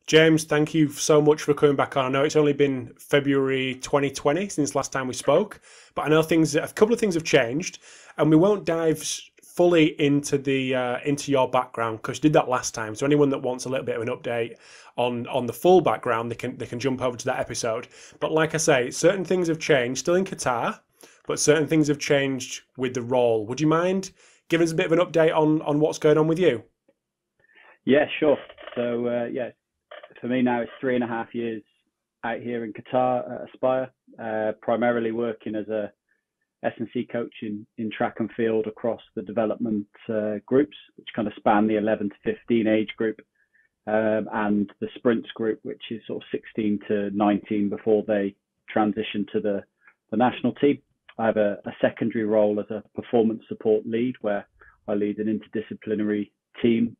James, thank you so much for coming back on. I know it's only been February 2020 since last time we spoke, but I know a couple of things have changed, and we won't dive fully into into your background because you did that last time. So anyone that wants a little bit of an update on the full background, they can jump over to that episode. But like I say, certain things have changed, still in Qatar, but certain things have changed with the role. Would you mind giving us a bit of an update on what's going on with you? Yeah, sure. So for me now it's 3.5 years out here in Qatar at Aspire, primarily working as a S&C coach in track and field across the development groups, which kind of span the 11 to 15 age group, and the sprints group, which is sort of 16 to 19 before they transition to the national team. I have a secondary role as a performance support lead, where I lead an interdisciplinary team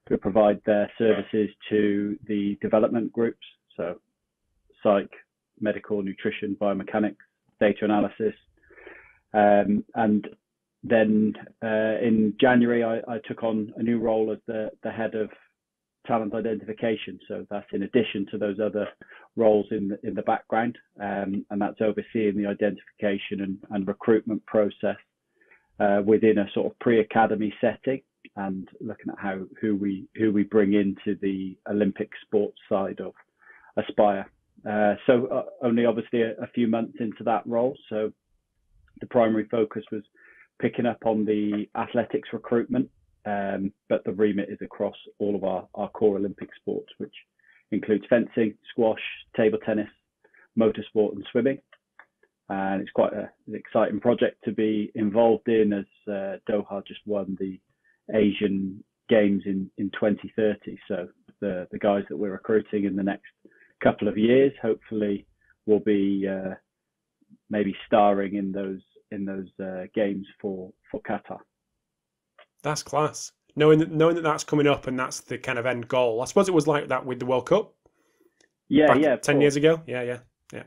who provide their services to the development groups, so psych, medical, nutrition, biomechanics, data analysis. And then in January, I took on a new role as the head of talent identification. So that's in addition to those other roles in the background, and that's overseeing the identification and recruitment process within a sort of pre-academy setting, and looking at who we bring into the Olympic sports side of Aspire. So only obviously a few months into that role. So the primary focus was picking up on the athletics recruitment, but the remit is across all of our core Olympic sports, which includes fencing, squash, table tennis, motorsport and swimming. And it's quite an exciting project to be involved in, as Doha just won the Asian Games in 2030. So the guys that we're recruiting in the next couple of years hopefully will be maybe starring in those games for Qatar. That's class. Knowing that that's coming up and that's the kind of end goal. I suppose it was like that with the World Cup. Yeah, 10 years ago. Yeah.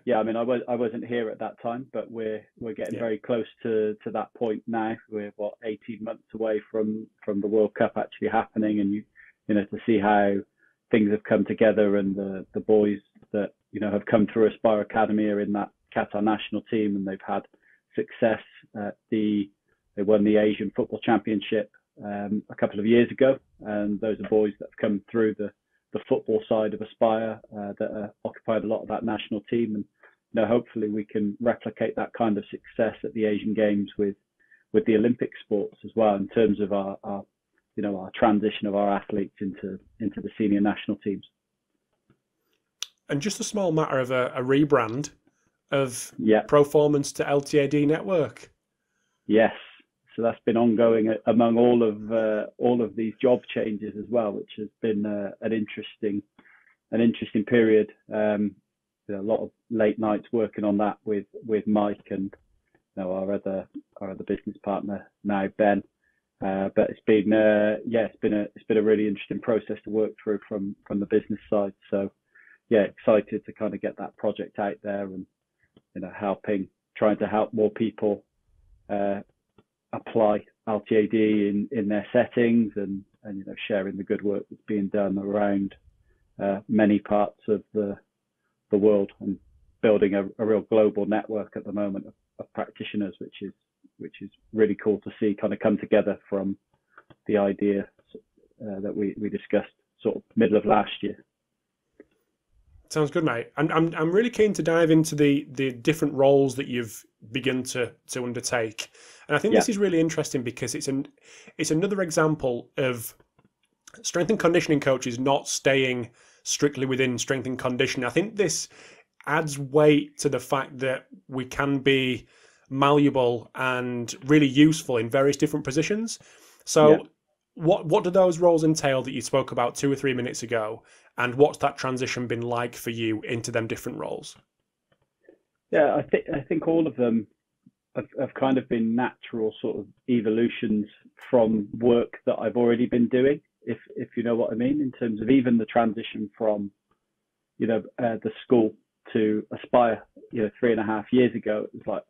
Yeah, I mean, I wasn't here at that time, but we're getting very close to that point now. We're 18 months away from the World Cup actually happening, and you know, to see how things have come together, and the boys that have come through Aspire Academy are in that Qatar national team, and they've had success they won the Asian Football Championship a couple of years ago, and those are boys that have come through the football side of Aspire that occupied a lot of that national team, and hopefully we can replicate that kind of success at the Asian Games with the Olympic sports as well, in terms of our transition of our athletes into the senior national teams. And just a small matter of a rebrand of Performance to LTAD network. Yes. So that's been ongoing among all of these job changes as well, which has been an interesting period. A lot of late nights working on that with Mike and our other business partner now, Ben. But it's been a really interesting process to work through from the business side. So excited to kind of get that project out there, and trying to help more people apply LTAD in their settings, and sharing the good work that's being done around many parts of the world, and building a real global network at the moment of practitioners, which is really cool to see kind of come together from the idea that we discussed sort of middle of last year. Sounds good, mate. I'm really keen to dive into the different roles that you've begun to undertake, and I think this is really interesting because it's another example of strength and conditioning coaches not staying strictly within strength and conditioning. I think this adds weight to the fact that we can be malleable and really useful in various different positions. So what do those roles entail that you spoke about 2 or 3 minutes ago, and what's that transition been like for you into them different roles? Yeah, I think all of them have kind of been natural sort of evolutions from work that I've already been doing, if you know what I mean, in terms of even the transition from the school to Aspire 3.5 years ago. It was like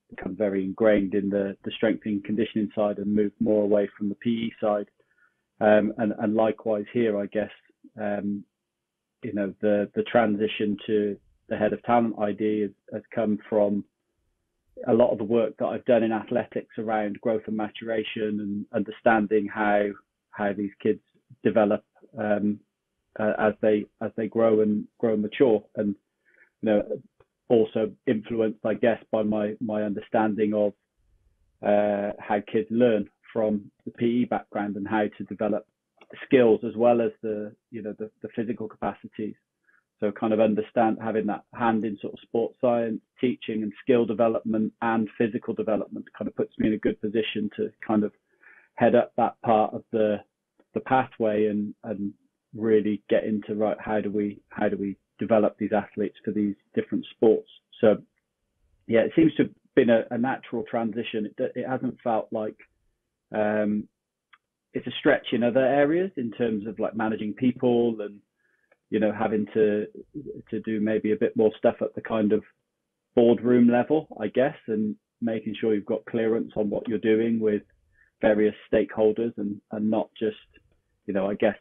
become very ingrained in the strength and conditioning side, and moved more away from the PE side, and likewise here, I guess, the transition to the head of talent ID has come from a lot of the work that I've done in athletics around growth and maturation and understanding how these kids develop as they grow and mature, and also influenced, I guess, by my understanding of how kids learn from the PE background and how to develop skills as well as the physical capacities. So kind of having that hand in sort of sports science, teaching and skill development and physical development kind of puts me in a good position to kind of head up that part of the pathway and really get into, right, how do we develop these athletes for these different sports. So yeah, it seems to have been a natural transition. It hasn't felt like it's a stretch in other areas in terms of like managing people and having to do maybe a bit more stuff at the kind of boardroom level, I guess, and making sure you've got clearance on what you're doing with various stakeholders and not just, I guess,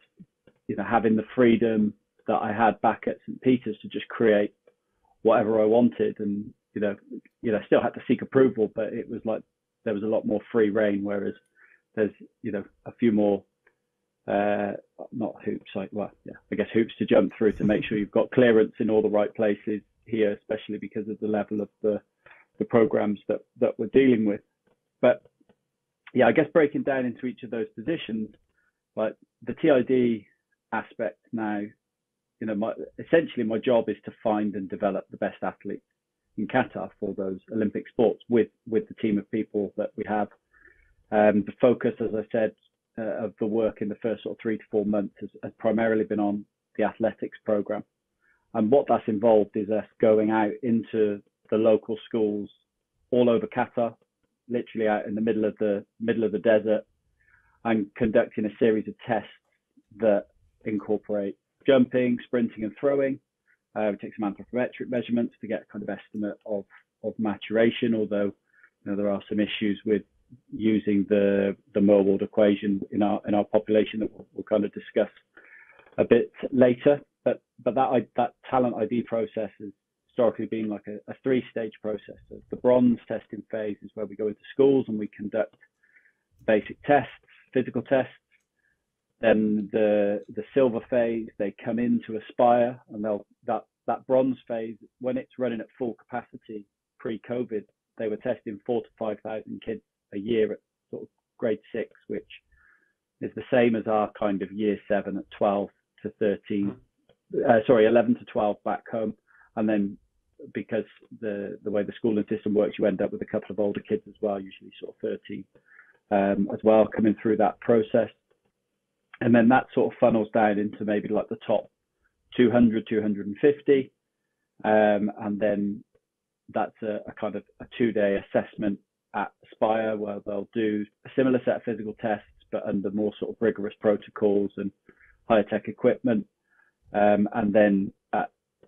having the freedom that I had back at St. Peter's to just create whatever I wanted, and still had to seek approval, but it was like there was a lot more free reign, whereas there's a few more not hoops, I guess hoops to jump through to make sure you've got clearance in all the right places here, especially because of the level of the programs that we're dealing with. But yeah, I guess breaking down into each of those positions, like the TID aspect now, essentially my job is to find and develop the best athletes in Qatar for those Olympic sports with the team of people that we have. The focus, as I said, of the work in the first sort of 3 to 4 months has primarily been on the athletics program. And what that's involved is us going out into the local schools all over Qatar, literally out in the middle of the desert, and conducting a series of tests that incorporate jumping, sprinting and throwing. We take some anthropometric measurements to get a kind of estimate of maturation, although there are some issues with using the Moorwald equation in our population that we'll kind of discuss a bit later. But that talent ID process has historically been like a 3-stage process. So the bronze testing phase is where we go into schools and we conduct basic tests, physical tests. Then the silver phase, they come into Aspire, and that bronze phase, when it's running at full capacity pre-COVID, they were testing 4,000 to 5,000 kids a year at sort of grade 6, which is the same as our kind of year 7 at 12 to 13, 11 to 12 back home. And then because the way the schooling system works, you end up with a couple of older kids as well, usually sort of 13 as well, coming through that process. And then that sort of funnels down into maybe like the top 200, 250. And then that's a kind of a 2-day assessment at Aspire, where they'll do a similar set of physical tests, but under more sort of rigorous protocols and higher tech equipment. And then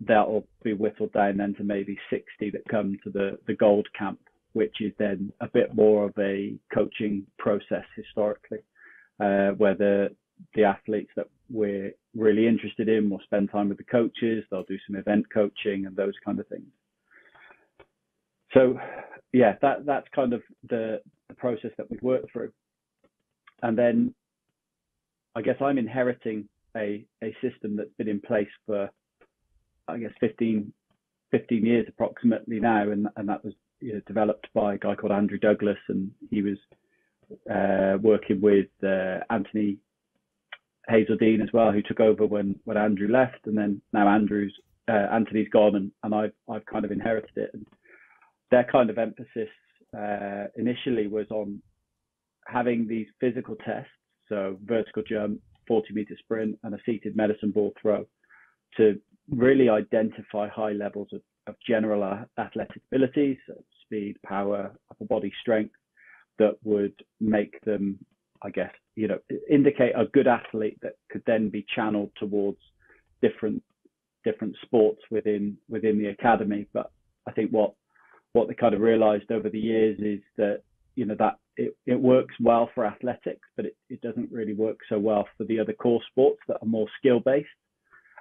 that'll be whittled down then to maybe 60 that come to the gold camp, which is then a bit more of a coaching process historically, where the athletes that we're really interested in will spend time with the coaches. They'll do some event coaching and those kind of things. So yeah, that's kind of the process that we've worked through. And then I guess I'm inheriting a system that's been in place for, I guess, 15 years approximately now. And that was developed by a guy called Andrew Douglas, and he was working with Anthony Hazeldine as well, who took over when Andrew left. And then now Anthony's gone, and I've kind of inherited it. And their kind of emphasis initially was on having these physical tests, so vertical jump, 40-meter sprint, and a seated medicine ball throw, to really identify high levels of general athletic abilities, so speed, power, upper body strength, that would make them, I guess, indicate a good athlete that could then be channeled towards different sports within the academy. But I think what they kind of realized over the years is that that it works well for athletics, but it doesn't really work so well for the other core sports that are more skill based.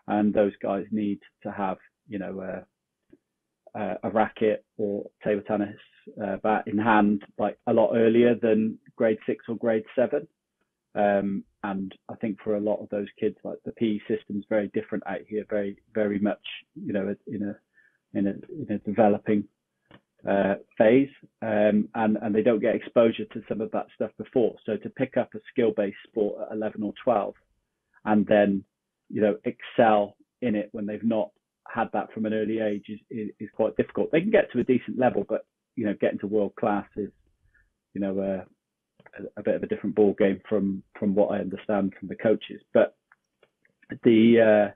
and those guys need to have, a racket or table tennis bat in hand like a lot earlier than grade 6 or grade 7. And I think for a lot of those kids, like the PE system's very different out here, very, very much, in a developing phase, and they don't get exposure to some of that stuff before. So to pick up a skill-based sport at 11 or 12 and then, excel in it when they've not had that from an early age is quite difficult. They can get to a decent level, but, getting to world class is, a bit of a different ball game from what I understand from the coaches. But the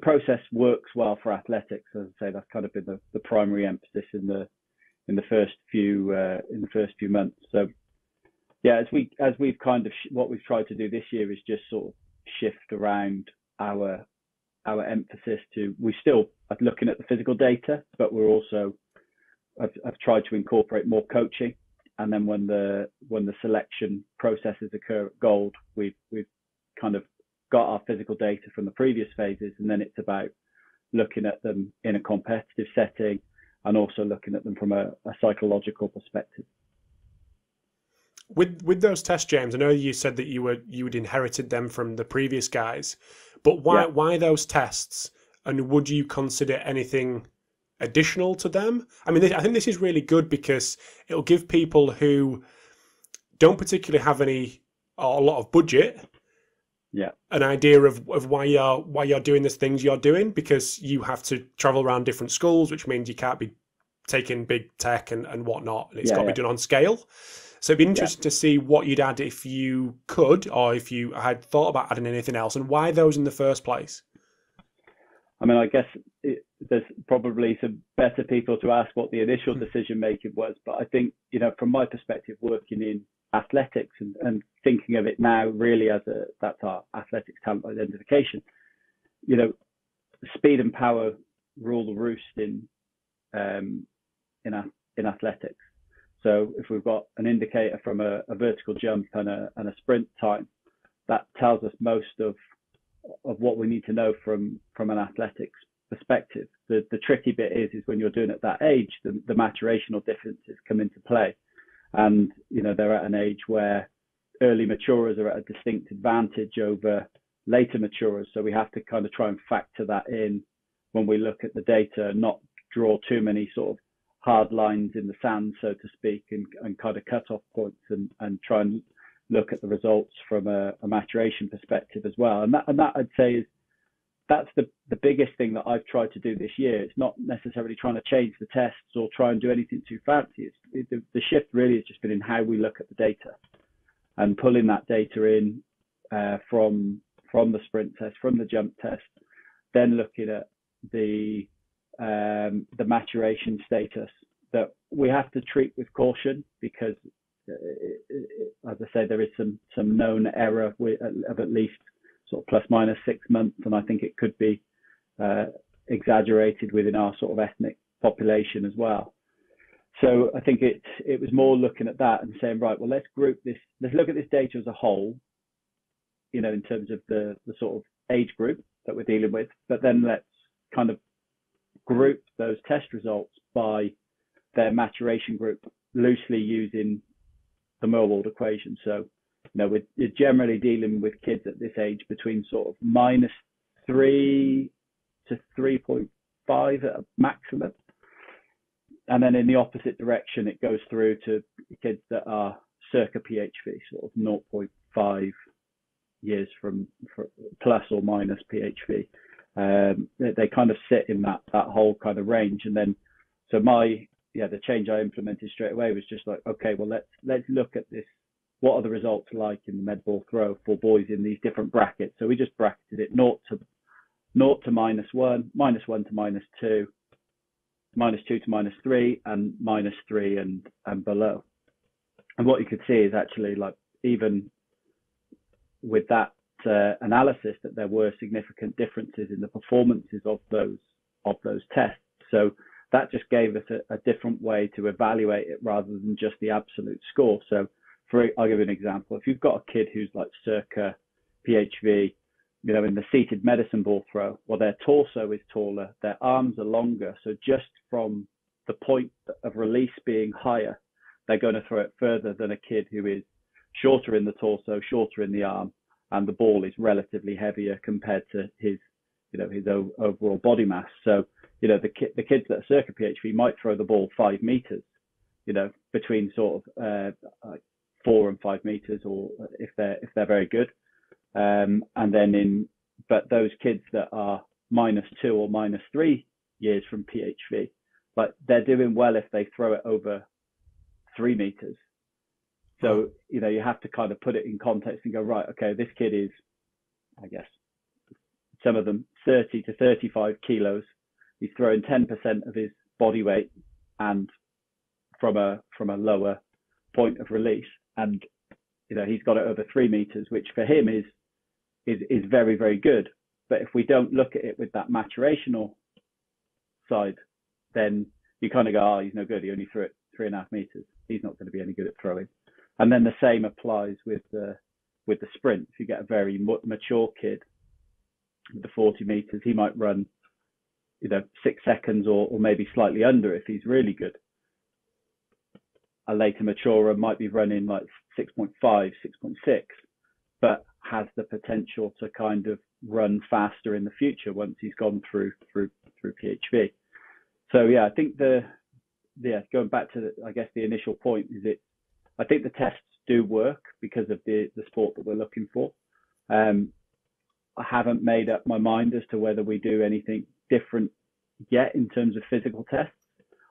process works well for athletics. As I say, that's kind of been the primary emphasis in the first few months. So yeah, as we've kind of what we've tried to do this year is just sort of shift around our emphasis to, we still are looking at the physical data, but we're also I've tried to incorporate more coaching. And then when the selection processes occur at Gold, we've kind of got our physical data from the previous phases, and then it's about looking at them in a competitive setting and also looking at them from a psychological perspective. With those tests, James, I know you said that you had inherited them from the previous guys, but why those tests? And would you consider anything additional to them? I mean, I think this is really good because it'll give people who don't particularly have a lot of budget, an idea of why you're doing the things you're doing, because you have to travel around different schools, which means you can't be taking big tech and whatnot, and it's got to be done on scale. So it'd be interesting to see what you'd add if you could, or if you had thought about adding anything else, and why those in the first place. I mean, I guess there's probably some better people to ask what the initial decision making was, but I think, from my perspective, working in athletics and thinking of it now really as that's our athletics talent identification. Speed and power rule the roost in athletics. So if we've got an indicator from a vertical jump and a sprint time, that tells us most of what we need to know from an athletics perspective. The tricky bit is when you're doing it at that age, the maturational differences come into play. And, they're at an age where early maturers are at a distinct advantage over later maturers. So we have to kind of try and factor that in when we look at the data, not draw too many sort of hard lines in the sand, so to speak, and kind of cut off points and try and look at the results from a maturation perspective as well. And that I'd say that's the biggest thing that I've tried to do this year. It's not necessarily trying to change the tests or try and do anything too fancy. The shift really has just been in how we look at the data and pulling that data in from the sprint test, from the jump test, then looking at the maturation status that we have to treat with caution, because as I say, there is some known error of at least sort of plus minus 6 months, and I think it could be exaggerated within our sort of ethnic population as well. So I think it was more looking at that and saying, right, well, let's look at this data as a whole, in terms of the sort of age group that we're dealing with, but then let's kind of group those test results by their maturation group, loosely using the Millwall equation. So, we're generally dealing with kids at this age between sort of -3 to 3.5 at a maximum. And then in the opposite direction, it goes through to kids that are circa PHV, sort of 0.5 years from plus or minus PHV. They kind of sit in that whole kind of range. And then, so the change I implemented straight away was just like, okay, well, let's look at this. What are the results like in the med ball throw for boys in these different brackets? So we just bracketed it 0 to -1, -1 to -2, -2 to -3, and -3 and below. And what you could see is actually, like, even with that analysis, that there were significant differences in the performances of those tests. So that just gave us a different way to evaluate it rather than just the absolute score. So I'll give you an example. If you've got a kid who's like circa PHV, in the seated medicine ball throw, well, their torso is taller, their arms are longer. So just from the point of release being higher, they're going to throw it further than a kid who is shorter in the torso, shorter in the arm, and the ball is relatively heavier compared to his overall body mass. So, the kids that are circa PHV might throw the ball 5 meters, between sort of 4 and 5 meters, or if they're very good. But those kids that are -2 or -3 years from PHV, like they're doing well if they throw it over 3 meters. So, you have to kind of put it in context and go, right, okay, this kid is, I guess, some of them 30 to 35 kilos. He's throwing 10% of his body weight and from a lower point of release. And, he's got it over 3 meters, which for him is very, very good. But if we don't look at it with that maturational side, then you kind of go, oh, he's no good. He only threw it 3.5 meters. He's not going to be any good at throwing. And then the same applies with the sprint. If you get a very mature kid with the 40 meters, he might run, 6 seconds or maybe slightly under if he's really good. A later maturer might be running like 6.5, 6.6, but has the potential to kind of run faster in the future once he's gone through PHV. So yeah, I think going back to the initial point is I think the tests do work because of the sport that we're looking for. I haven't made up my mind as to whether we do anything different yet in terms of physical tests.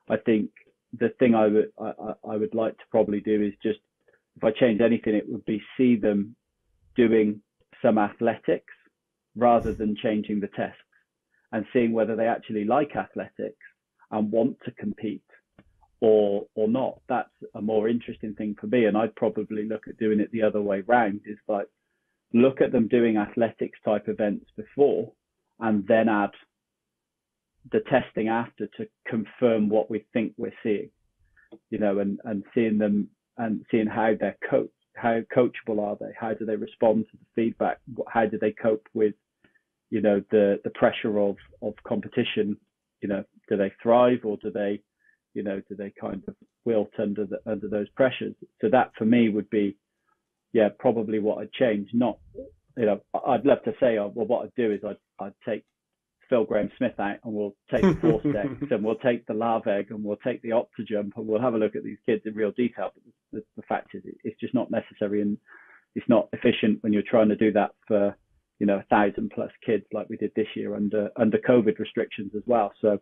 I think the thing I would like to probably do is just, if I change anything, it would be see them doing some athletics rather than changing the tests, and seeing whether they actually like athletics and want to compete or not. That's a more interesting thing for me. And I'd probably look at doing it the other way round, is like, look at them doing athletics type events before and then add the testing after to confirm what we think we're seeing, and seeing them and seeing how they're coached, how coachable are they? How do they respond to the feedback? How do they cope with, the pressure of competition? Do they thrive, or do they kind of wilt under those pressures? So that for me would be, probably what I'd change. Not, I'd love to say, well, what I'd do is I'd take Phil Graham-Smith out, and we'll take the Forcedex and we'll take the Larveg and we'll take the Optojump, and we'll have a look at these kids in real detail. But the fact is, it's just not necessary, and it's not efficient when you're trying to do that for 1,000+ kids like we did this year under COVID restrictions as well. So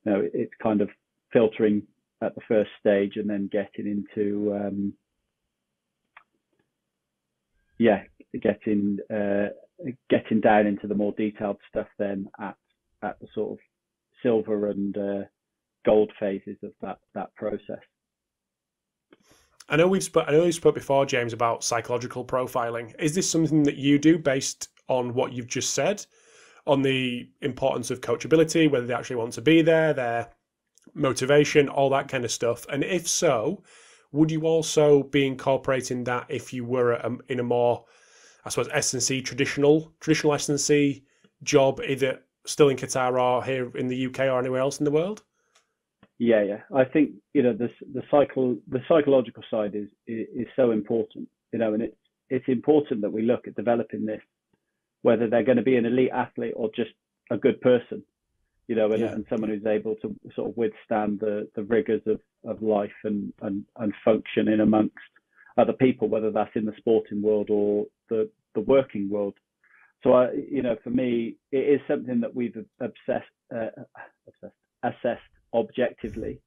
it's kind of filtering at the first stage and then getting into getting down into the more detailed stuff then at the sort of silver and gold phases of that process. I know you spoke before, James, about psychological profiling. Is this something that you do based on what you've just said, on the importance of coachability, whether they actually want to be there, their motivation, all that kind of stuff? And if so, would you also be incorporating that if you were in a more, I suppose, S&C traditional S&C job, either still in Qatar or here in the UK or anywhere else in the world? Yeah. I think the psychological side is so important. And it's important that we look at developing this, whether they're going to be an elite athlete or just a good person, and someone who's able to sort of withstand the rigors of life and function in amongst other people, whether that's in the sporting world or the working world. So for me, it is something that we've assessed objectively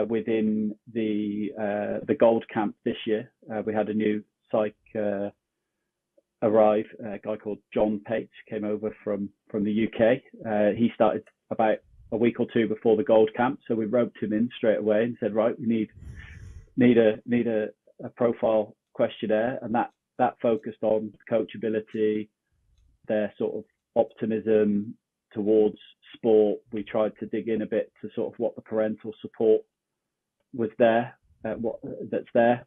within the Gold Camp this year. We had a new psych arrive, a guy called John Pate came over from the UK. He started about a week or two before the Gold Camp, so we roped him in straight away and said, right, we need a profile questionnaire, and that focused on coachability, their sort of optimism towards sport. We tried to dig in a bit to sort of what the parental support was there, that's there.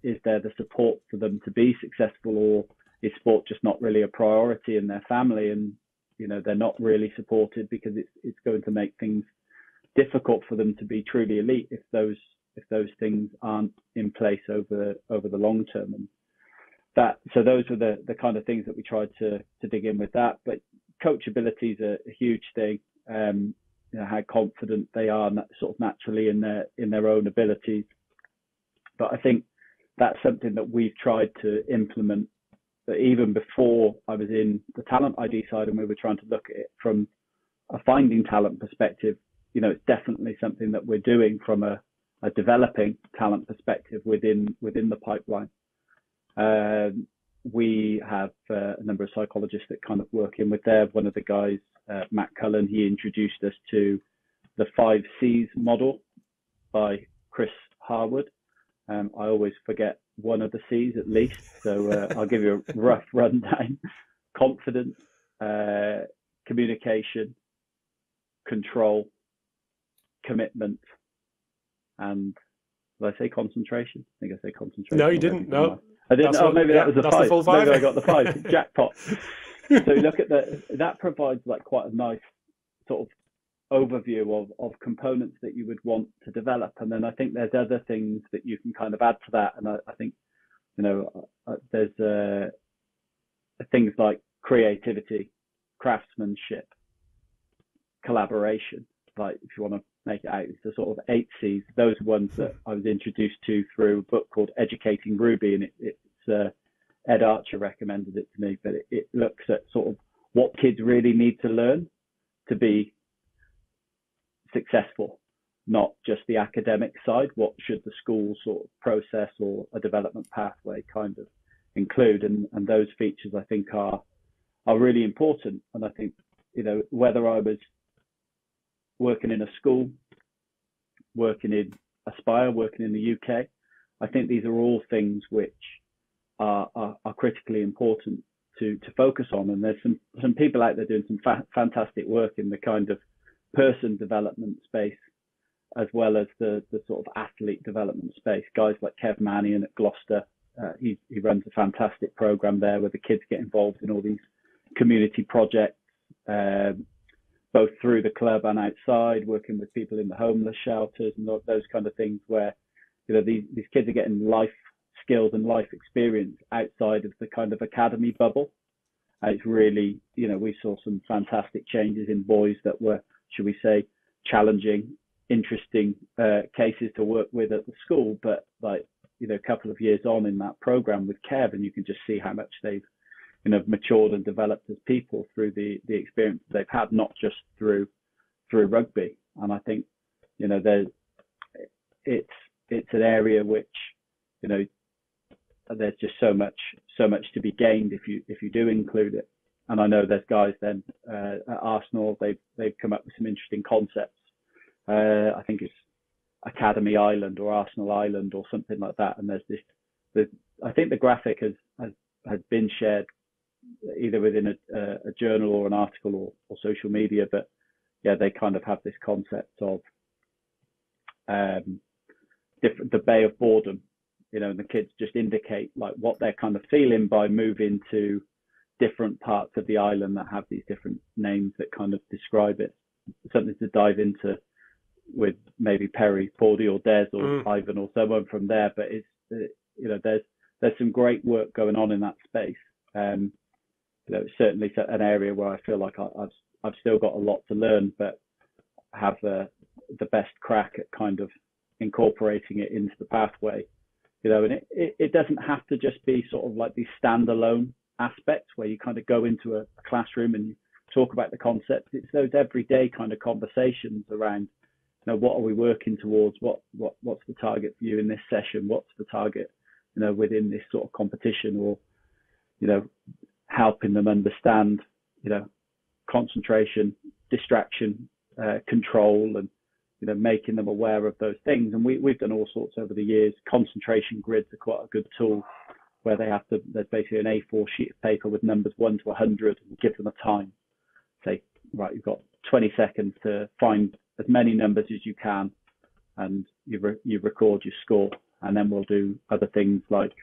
Is there the support for them to be successful, or is sport just not really a priority in their family, and they're not really supported because it's going to make things difficult for them to be truly elite if those things aren't in place over the long term. And so those were the kind of things that we tried to dig in with that. But coachability is a huge thing. How confident they are sort of naturally in their own abilities. But I think that's something that we've tried to implement. But even before I was in the talent ID side and we were trying to look at it from a finding talent perspective, it's definitely something that we're doing from a developing talent perspective within the pipeline. We have a number of psychologists that kind of work in with there. One of the guys, Matt Cullen, he introduced us to the 5 C's model by Chris Harwood. I always forget one of the C's at least, so I'll give you a rough rundown. Confidence, communication, control, commitment, and did I say concentration? I think I say concentration. No, you didn't. No, I didn't. Maybe that was a 5. The full 5. Maybe I got the 5. Jackpot. So you look at that provides like quite a nice sort of overview of components that you would want to develop, and then I think there's other things that you can kind of add to that. And I think there's things like creativity, craftsmanship, collaboration. Like if you want to make it out, it's the sort of 8 C's. Those are ones that I was introduced to through a book called Educating Ruby, and it's Ed Archer recommended it to me. But it looks at sort of what kids really need to learn to be successful, not just the academic side. What should the school sort of process or a development pathway kind of include? And those features I think are really important. And I think whether I was working in a school, working in Aspire, working in the UK, I think these are all things which are critically important to focus on. And there's some people out there doing some fantastic work in the kind of person development space, as well as the sort of athlete development space. Guys like Kev Mannion at Gloucester, he runs a fantastic program there where the kids get involved in all these community projects, both through the club and outside, working with people in the homeless shelters and those kind of things, where these kids are getting life skills and life experience outside of the kind of academy bubble. And it's really, we saw some fantastic changes in boys that were, should we say, challenging, interesting cases to work with at the school, but a couple of years on in that program with Kev, and you can just see how much they've matured and developed as people through the experience they've had, not just through rugby. And I think it's an area which there's just so much to be gained if you do include it. And I know there's guys then at Arsenal, they've come up with some interesting concepts. I think it's Academy Island or Arsenal Island or something like that. And there's I think the graphic has been shared either within a journal or an article or social media, but yeah, they kind of have this concept of the Bay of Boredom, and the kids just indicate like what they're kind of feeling by moving to different parts of the island that have these different names that kind of describe it. Something to dive into with maybe Perry, Pordy, or Des, or Ivan, or someone from there. But it's there's some great work going on in that space. It's certainly an area where I feel like I've still got a lot to learn, but have the best crack at kind of incorporating it into the pathway. And it doesn't have to just be sort of like these standalone aspects where you kind of go into a classroom and you talk about the concept. It's those everyday kind of conversations around, what are we working towards? What's the target for you in this session? What's the target, within this sort of competition, or, helping them understand, concentration, distraction, control, and, making them aware of those things. And we've done all sorts over the years. Concentration grids are quite a good tool, where there's basically an A4 sheet of paper with numbers 1 to 100, and give them a time. Say, right, you've got 20 seconds to find as many numbers as you can, and you record your score. And then we'll do other things like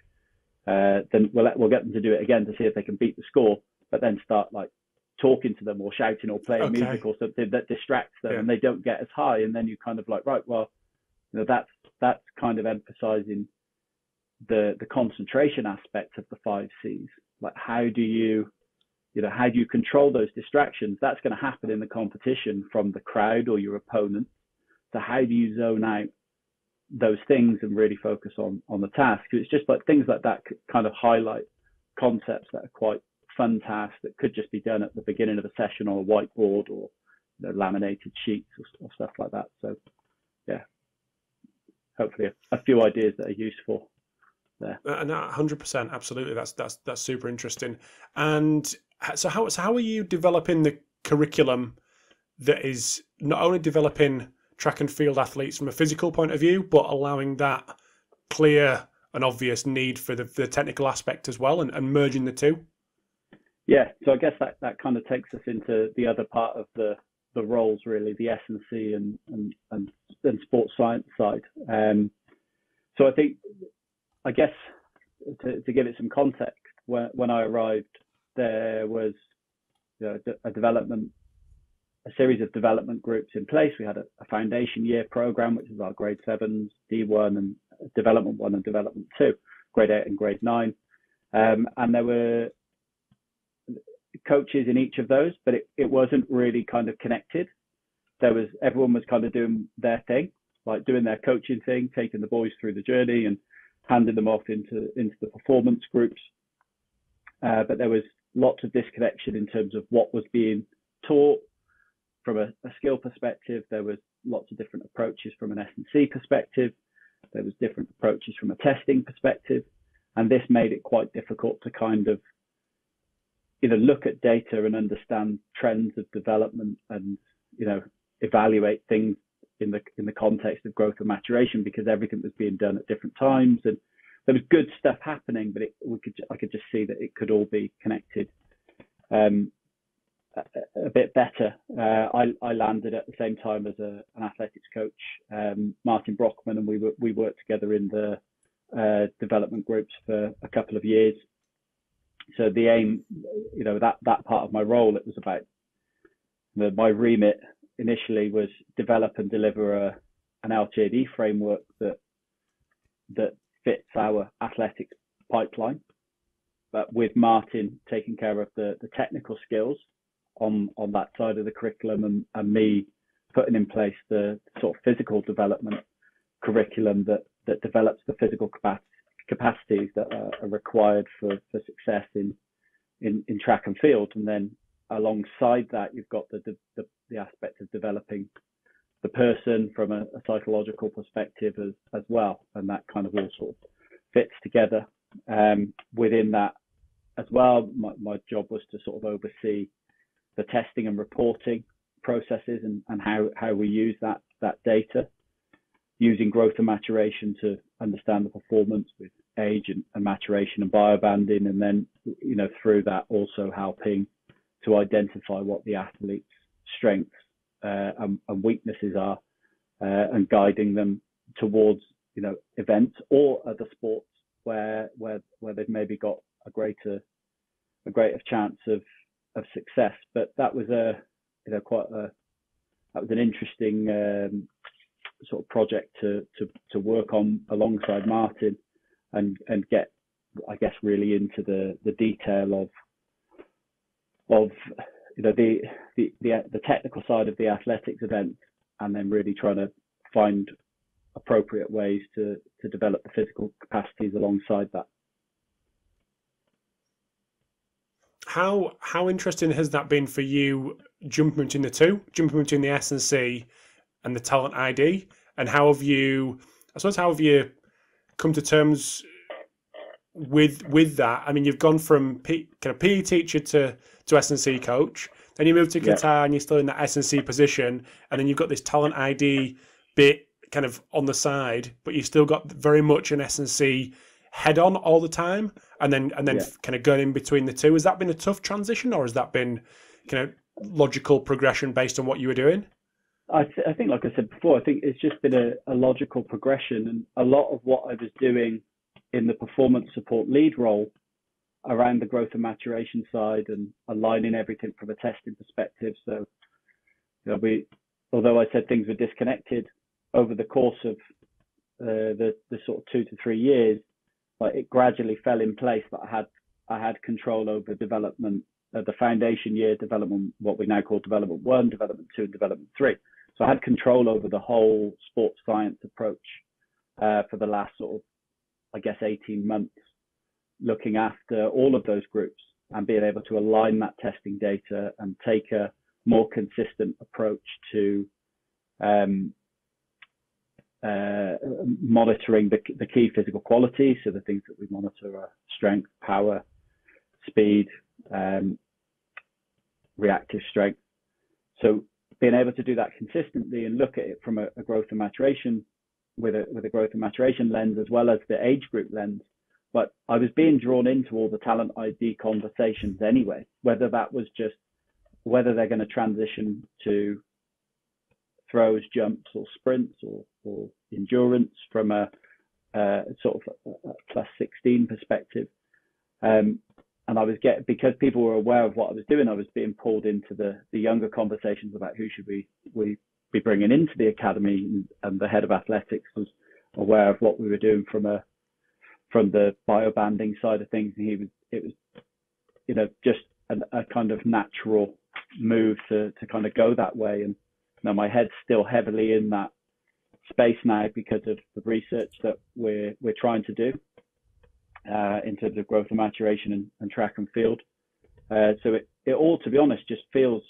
then we'll get them to do it again to see if they can beat the score, but then start like talking to them or shouting or playing music or something that distracts them and they don't get as high. And then you kind of like, right, well, that's kind of emphasizing the concentration aspect of the 5 C's. Like how do you control those distractions? That's going to happen in the competition from the crowd or your opponent. So how do you zone out those things and really focus on the task? It's just like things like that kind of highlight concepts that are quite fun tasks that could just be done at the beginning of a session on a whiteboard or laminated sheets or stuff like that. So yeah, hopefully a few ideas that are useful there. And 100%, absolutely. That's super interesting. And so how are you developing the curriculum that is not only developing track and field athletes from a physical point of view, but allowing that clear and obvious need for the technical aspect as well, and merging the two? Yeah, so I guess that kind of takes us into the other part of the roles, really, the S&C and sports science side. So I guess to give it some context, when I arrived, there was a series of development groups in place. We had a foundation year program, which is our grade 7s, D1 and development 1 and development 2, grade 8 and grade 9. And there were coaches in each of those, but it wasn't really kind of connected. Everyone was kind of doing their thing, like doing their coaching thing, taking the boys through the journey and handing them off into the performance groups. But there was lots of disconnection in terms of what was being taught from a skill perspective. There was lots of different approaches from an S&C perspective. There was different approaches from a testing perspective. And this made it quite difficult to kind of look at data and understand trends of development and, evaluate things in the context of growth and maturation, because everything was being done at different times. And there was good stuff happening, but I could just see that it could all be connected a bit better. I landed at the same time as an athletics coach, Martin Brockman, and we worked together in the development groups for a couple of years. So the aim, that part of my role, it was about my remit initially was develop and deliver an LTAD framework that fits our athletics pipeline, but with Martin taking care of the technical skills on that side of the curriculum, and me putting in place the sort of physical development curriculum that develops the physical capacities that are required for success in track and field. And then alongside that, you've got the aspect of developing the person from a psychological perspective as well, and that kind of all sort of fits together. Within that as well, my job was to sort of oversee the testing and reporting processes and how we use that data, using growth and maturation to understand the performance with age and maturation and biobanding, and then through that also helping to identify what the athlete's strengths and weaknesses are, and guiding them towards events or other sports where they've maybe got a greater chance of success. But that was that was an interesting sort of project to work on alongside Martin and get, I guess, really into the detail of the technical side of the athletics event, and then really trying to find appropriate ways to develop the physical capacities alongside that. How interesting has that been for you, jumping between the S&C and the talent ID, and how have you come to terms with that? I mean, you've gone from kind of PE teacher to S&C coach, then you moved to Qatar and you're still in that S&C position, and then you've got this talent ID bit kind of on the side, but you've still got very much an S&C head on all the time, and then kind of going in between the two. Has that been a tough transition, or has that been kind of logical progression based on what you were doing? I think, like I said before, I think it's just been a logical progression, and a lot of what I was doing in the performance support lead role around the growth and maturation side and aligning everything from a testing perspective. So although I said things were disconnected over the course of the sort of 2 to 3 years, like it gradually fell in place that I had control over development, the foundation year development, what we now call development 1, development 2, and development 3. So I had control over the whole sports science approach for the last sort of, I guess, 18 months, looking after all of those groups and being able to align that testing data and take a more consistent approach to monitoring the key physical qualities. So the things that we monitor are strength, power, speed, reactive strength. So being able to do that consistently and look at it from a growth and maturation with a growth and maturation lens, as well as the age group lens. But I was being drawn into all the talent ID conversations anyway, whether that was just whether they're going to transition to throws, jumps, or sprints, or endurance from a sort of a plus 16 perspective. And I was because people were aware of what I was doing, I was being pulled into the younger conversations about who should we be bringing into the academy, and the head of athletics was aware of what we were doing from the biobanding side of things, and it was just a kind of natural move to kind of go that way. And now my head's still heavily in that space now because of the research that we're trying to do in terms of growth and maturation and track and field. So it all, to be honest, just feels,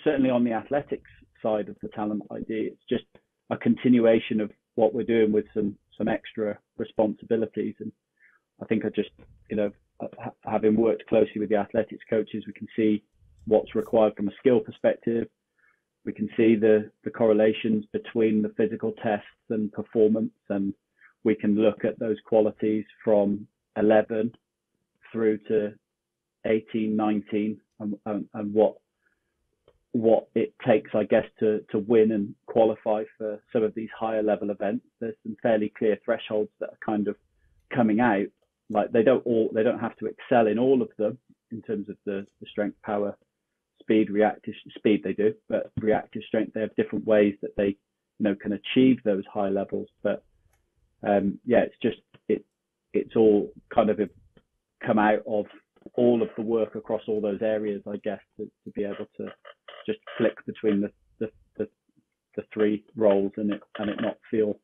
certainly on the athletics side of the talent ID, it's just a continuation of what we're doing with some extra responsibilities. And I think I just, having worked closely with the athletics coaches, we can see what's required from a skill perspective. We can see the correlations between the physical tests and performance, and we can look at those qualities from 11 through to 18, 19, and what it takes, I guess, to win and qualify for some of these higher level events. There's some fairly clear thresholds that are kind of coming out. Like they don't have to excel in all of them in terms of the strength, power, speed, reactive speed they do, but reactive strength, they have different ways that they can achieve those high levels. But it's all kind of come out of all of the work across all those areas, I guess, to be able to just flick between the three roles and it not feel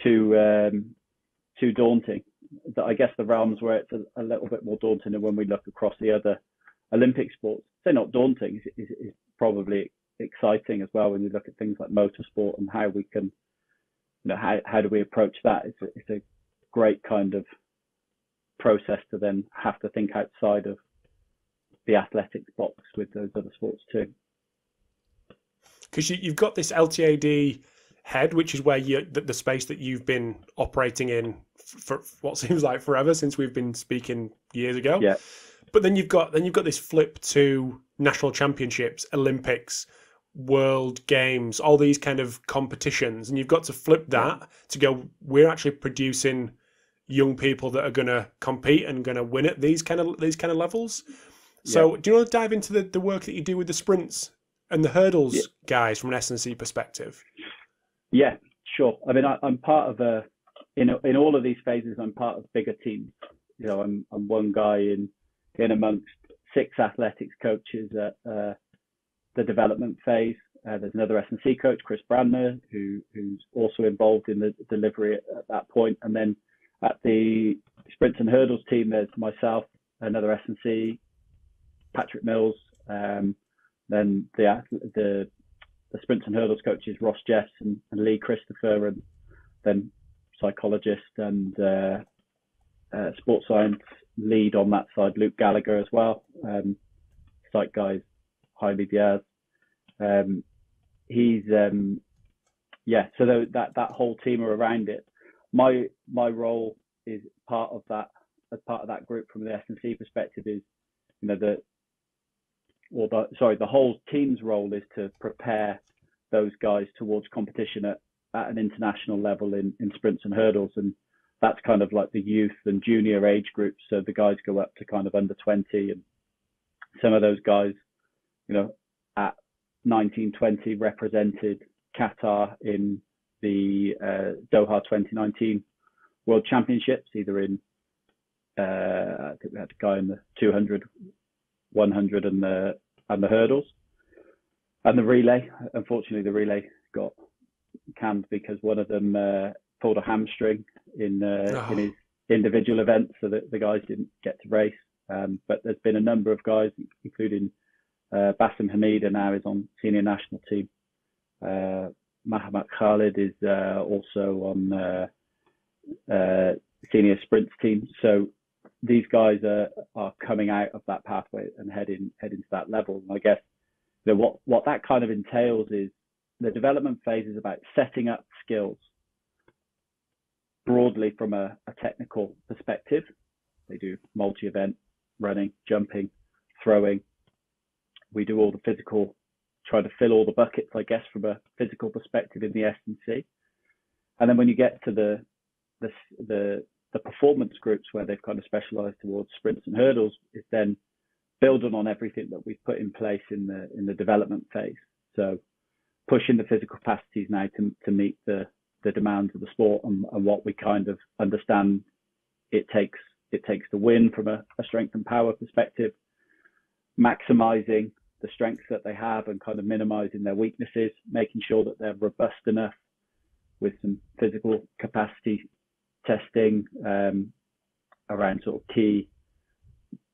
too daunting. I guess the realms where it's a little bit more daunting than when we look across the other Olympic sports. They're not daunting. It's probably exciting as well when you look at things like motorsport and how we can, how do we approach that? It's a great kind of process to then have to think outside of the athletics box with those other sports too. Because you've got this LTAD head, which is where the space that you've been operating in for what seems like forever, since we've been speaking years ago. Yeah. But then you've got this flip to national championships, Olympics, World Games, all these kind of competitions, and you've got to flip that to go, we're actually producing young people that are going to compete and going to win at these kind of levels. So do you want to dive into the work that you do with the sprints and the hurdles guys from an S&C perspective? Yeah, sure. I mean, I'm part of in all of these phases, I'm part of bigger teams. I'm one guy in amongst 6 athletics coaches at the development phase. There's another S&C coach, Chris Brandner, who's also involved in the delivery at that point. And then at the sprints and hurdles team, there's myself, another S&C, Patrick Mills, then the sprints and hurdles coaches, Ross Jeffs and Lee Christopher, and then psychologist and sports science lead on that side, Luke Gallagher as well. Psych guys, Haile Diaz. He's so that whole team are around it. My role is part of that, as part of that group from the S&C perspective, is the whole team's role is to prepare those guys towards competition at an international level in sprints and hurdles. And that's kind of like the youth and junior age groups. So the guys go up to kind of under 20, and some of those guys, at 19, 20 represented Qatar in the Doha 2019 World Championships, either in, I think we had a guy in the 200, 100 and the hurdles. And the relay, unfortunately, the relay got canned because one of them pulled a hamstring in his individual event, so that the guys didn't get to race. But there's been a number of guys, including Bassem Hamida now is on senior national team. Mahamat Khalid is also on senior sprints team. So these guys are coming out of that pathway and heading to that level. And I guess what that kind of entails is the development phase is about setting up skills broadly from a technical perspective. They do multi-event running, jumping, throwing. We do all the physical, try to fill all the buckets, I guess, from a physical perspective in the S&C. And then when you get to the performance groups where they've kind of specialized towards sprints and hurdles, is then building on everything that we've put in place in the development phase. So pushing the physical capacities now to meet the demands of the sport and what we kind of understand it takes to win from a strength and power perspective, maximizing the strengths that they have and kind of minimizing their weaknesses, making sure that they're robust enough with some physical capacity testing around sort of key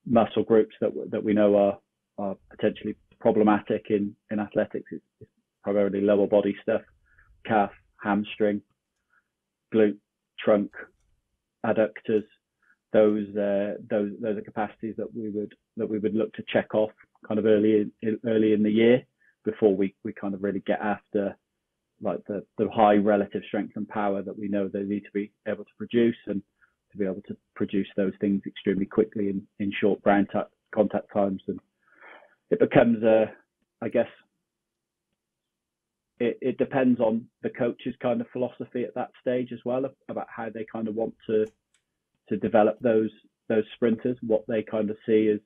muscle groups that we know are potentially problematic in athletics. It's primarily lower body stuff: calf, hamstring, glute, trunk, adductors. Those are capacities that we would look to check off kind of early in the year before we kind of really get after like the high relative strength and power that we know they need to be able to produce, and to be able to produce those things extremely quickly in short ground contact times. And it becomes I guess it depends on the coach's kind of philosophy at that stage as well, about how they kind of want to develop those sprinters, what they kind of see as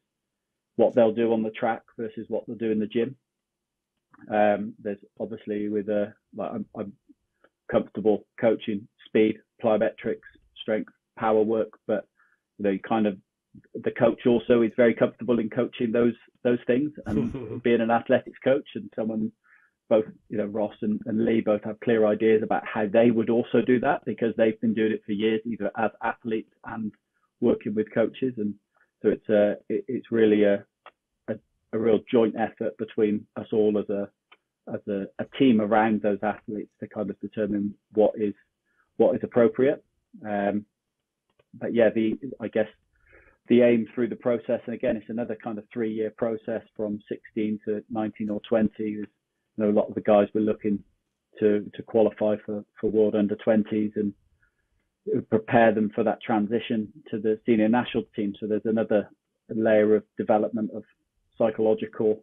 what they'll do on the track versus what they'll do in the gym. There's obviously I'm comfortable coaching speed, plyometrics, strength, power work, but you kind of, the coach also is very comfortable in coaching those things, and being an athletics coach and someone, both Ross and Lee both have clear ideas about how they would also do that, because they've been doing it for years, either as athletes and working with coaches. And so it's really a real joint effort between us all as a team around those athletes to kind of determine what is appropriate. But yeah, I guess the aim through the process, and again, it's another kind of 3-year process from 16 to 19 or 20. Is, a lot of the guys were looking to qualify for World Under 20s and prepare them for that transition to the senior national team. So there's another layer of development of psychological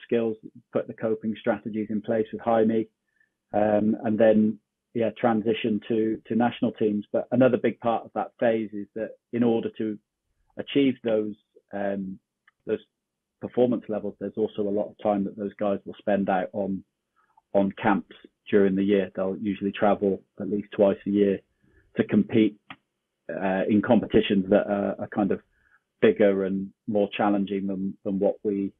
skills, put the coping strategies in place with Jaime, and then transition to national teams. But another big part of that phase is that in order to achieve those performance levels, there's also a lot of time that those guys will spend out on camps during the year. They'll usually travel at least twice a year to compete in competitions that are kind of bigger and more challenging than what we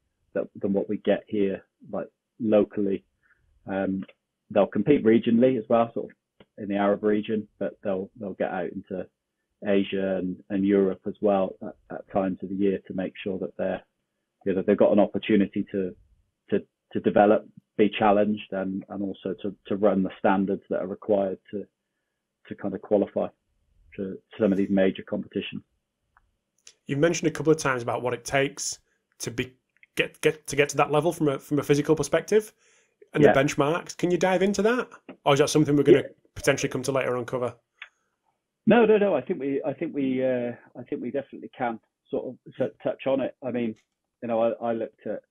get here, like locally. They'll compete regionally as well, sort of in the Arab region, but they'll get out into Asia and Europe as well at times of the year to make sure that they've got an opportunity to develop, be challenged, and also to run the standards that are required to kind of qualify to some of these major competitions. You've mentioned a couple of times about what it takes to get to that level from a physical perspective, and the benchmarks. Can you dive into that, or is that something we're going to potentially come to later on cover? No. I think we definitely can sort of touch on it. I mean, I looked at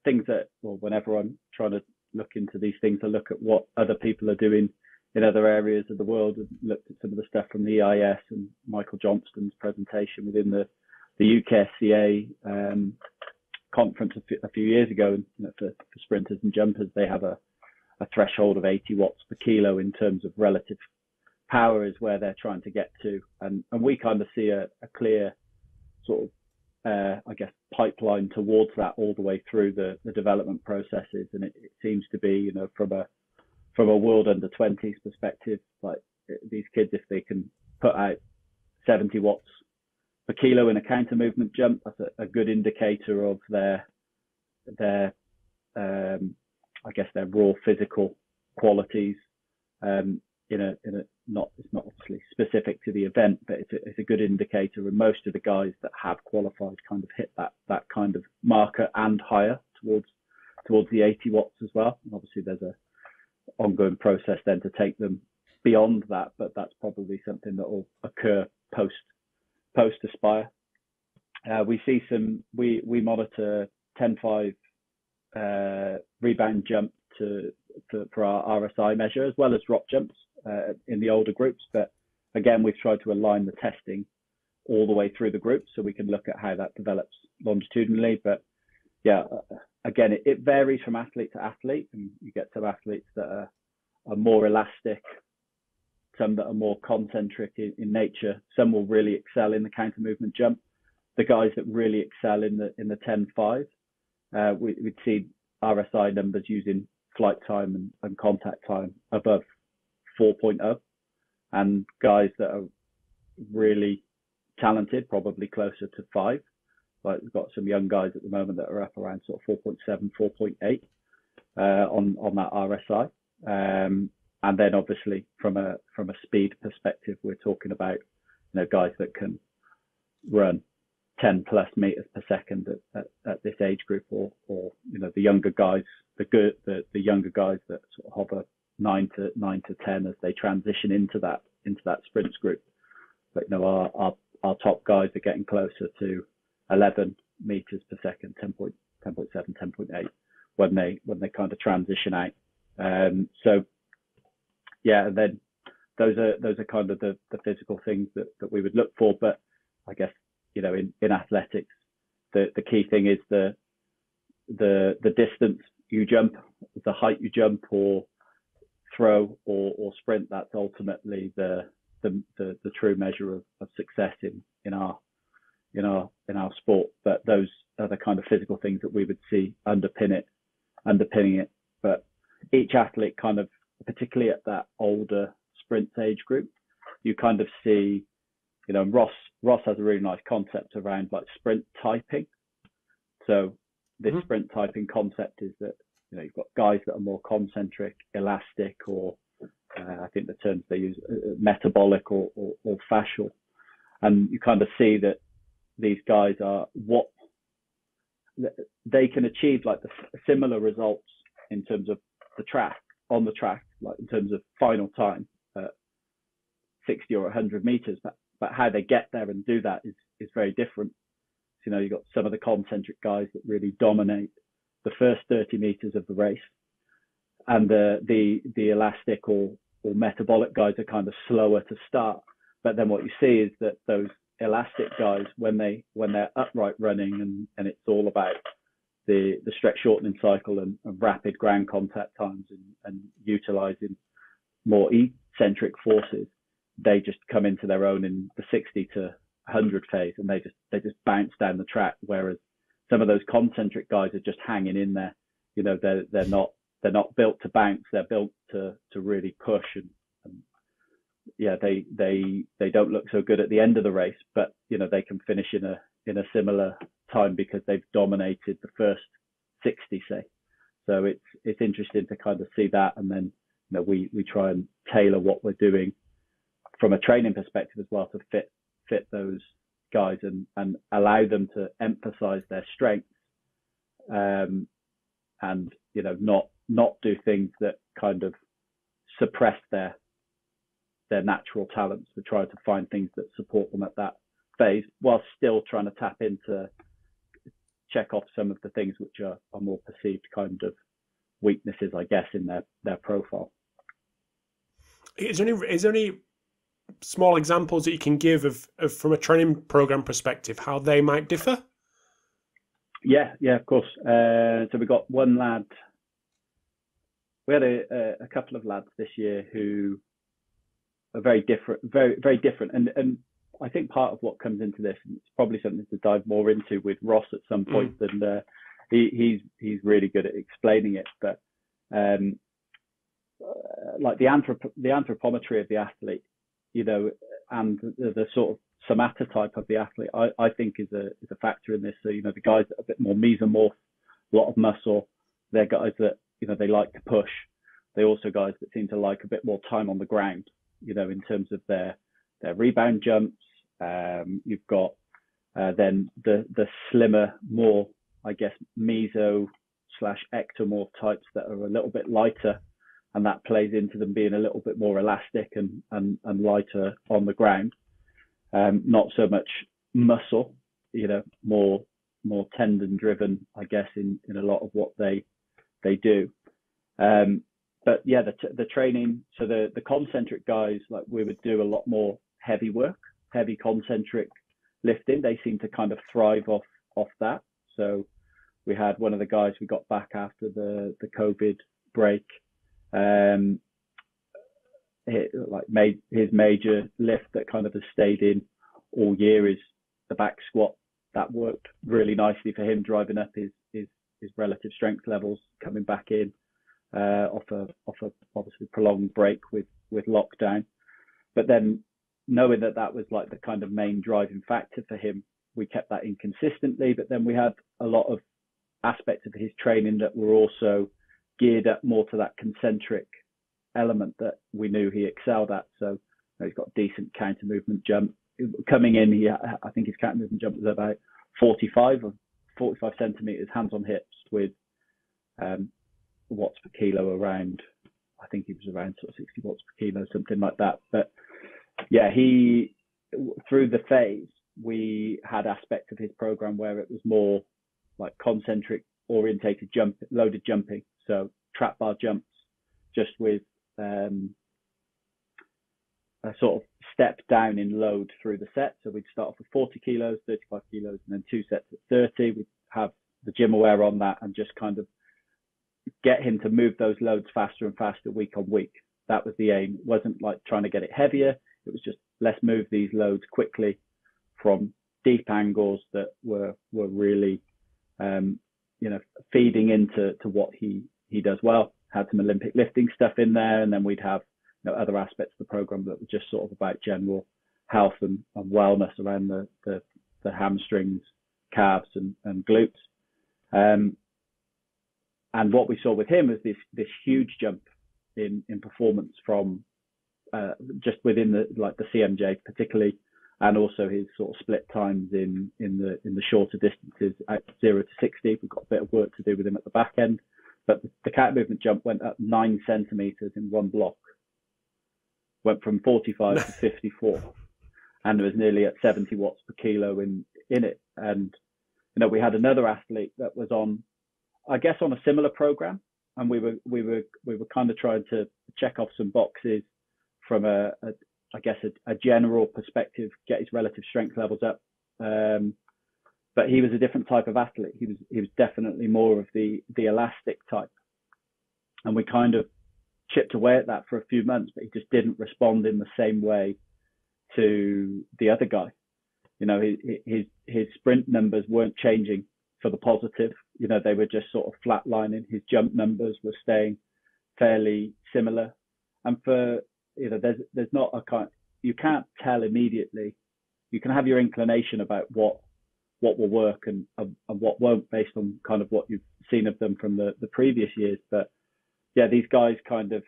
things that, well, whenever I'm trying to look into these things, I look at what other people are doing in other areas of the world, and looked at some of the stuff from the EIS and Michael Johnston's presentation within the UKSCA conference a few years ago. And for sprinters and jumpers, they have a threshold of 80 watts per kilo in terms of relative power is where they're trying to get to. And we kind of see a clear sort of, I guess, pipeline towards that all the way through the development processes. And it seems to be, from a world under 20s perspective, like these kids, if they can put out 70 watts per kilo in a counter movement jump, that's a good indicator of their I guess their raw physical qualities. It's not obviously specific to the event, but it's a good indicator. And most of the guys that have qualified kind of hit that kind of marker and higher towards the 80 watts as well. And obviously there's a ongoing process then to take them beyond that, but that's probably something that will occur post Aspire. We see we monitor 10.5 rebound jump for our RSI measure, as well as drop jumps in the older groups. But again, we've tried to align the testing all the way through the group so we can look at how that develops longitudinally. But yeah, again, it varies from athlete to athlete, and you get some athletes that are more elastic, some that are more concentric in nature. Some will really excel in the counter movement jump. The guys that really excel in the 10.5, we'd see RSI numbers using flight time and contact time above 4.0, and guys that are really talented, probably closer to 5. Like we've got some young guys at the moment that are up around sort of 4.7, 4.8 on that RSI. And then obviously from a speed perspective, we're talking about guys that can run 10 plus meters per second at this age group, or the younger guys, the younger guys that sort of hover 9 to 10 as they transition into that sprints group. But our top guys are getting closer to 11 meters per second, 10.7, 10.8 when they kind of transition out. So yeah, and then those are kind of the physical things that we would look for. But I guess in athletics, the key thing is the distance you jump, the height you jump or throw or sprint. That's ultimately the true measure of success in our sport. But those are the kind of physical things that we would see underpinning it. But each athlete kind of, particularly at that older sprint age group, you kind of see, Ross has a really nice concept around like sprint typing. So this sprint typing concept is that, you've got guys that are more concentric, elastic, or I think the terms they use, metabolic or fascial. And you kind of see that these guys are what they can achieve, like the similar results in terms of on the track, like in terms of final time, 60 or 100 meters, but how they get there and do that is very different. So, you've got some of the concentric guys that really dominate the first 30 meters of the race, and the elastic or metabolic guys are kind of slower to start. But then what you see is that those elastic guys, when they're upright running and it's all about the stretch shortening cycle and rapid ground contact times and utilizing more eccentric forces, they just come into their own in the 60 to 100 phase, and they just bounce down the track. Whereas some of those concentric guys are just hanging in there. They're not built to bounce. They're built to really push, and yeah, they don't look so good at the end of the race, but they can finish in a similar time because they've dominated the first 60, say. So it's interesting to kind of see that, and then we try and tailor what we're doing from a training perspective as well to fit those guys and allow them to emphasize their strengths, and not do things that kind of suppress their natural talents. We try to find things that support them at that phase, while still trying to check off some of the things which are more perceived kind of weaknesses, I guess, in their profile. Is there any small examples that you can give of from a training program perspective, how they might differ? Yeah, of course. So we got one lad. We had a couple of lads this year who are very different, very different. And I think part of what comes into this, and it's probably something to dive more into with Ross at some point, and he's really good at explaining it. But like the anthropometry of the athlete, and the sort of somatotype of the athlete, I think is a factor in this. So, the guys that are a bit more mesomorph, a lot of muscle, they're guys that, they like to push. They're also guys that seem to like a bit more time on the ground, in terms of their rebound jumps. You've got then the slimmer, more, I guess, meso/ectomorph types that are a little bit lighter, and that plays into them being a little bit more elastic and lighter on the ground. Not so much muscle, more tendon driven, I guess, in a lot of what they do. But yeah, the training, so the concentric guys, like, we would do a lot more heavy work, heavy concentric lifting. They seem to kind of thrive off that. So we had one of the guys we got back after the COVID break, made his major lift that kind of has stayed in all year is the back squat. That worked really nicely for him, driving up his relative strength levels, coming back in off a obviously prolonged break with lockdown. But then, knowing that was like the kind of main driving factor for him, we kept that in consistently. But then we had a lot of aspects of his training that were also geared up more to that concentric element that we knew he excelled at. So he's got decent counter movement jump. Coming in, I think his counter movement jump was about 45 centimeters, hands on hips, with watts per kilo around, I think he was around sort of 60 watts per kilo, something like that. But yeah, through the phase, we had aspects of his program where it was more like concentric orientated loaded jumping. So trap bar jumps, just with a sort of step down in load through the set. So we'd start off with 40 kilos, 35 kilos, and then 2 sets at 30. We'd have the gym aware on that and just kind of get him to move those loads faster and faster week on week. That was the aim. It wasn't like trying to get it heavier. It was just, let's move these loads quickly from deep angles that were really, feeding into what he does well. Had some Olympic lifting stuff in there, and then we'd have other aspects of the program that were just sort of about general health and wellness around the hamstrings, calves, and glutes. And what we saw with him was this huge jump in performance from just within the CMJ particularly, and also his sort of split times in the shorter distances at 0 to 60. We've got a bit of work to do with him at the back end, but the counter movement jump went up 9 centimeters in one block, went from 45 to 54, and it was nearly at 70 watts per kilo in it. And we had another athlete that was on a similar program, and we were kind of trying to check off some boxes from a general perspective, get his relative strength levels up. But he was a different type of athlete. He was definitely more of the elastic type, and we kind of chipped away at that for a few months, but he just didn't respond in the same way to the other guy. His sprint numbers weren't changing for the positive. They were just sort of flatlining. His jump numbers were staying fairly similar. And for, there's not you can't tell immediately. You can have your inclination about what will work and what won't based on kind of what you've seen of them from the previous years. But yeah, these guys kind of,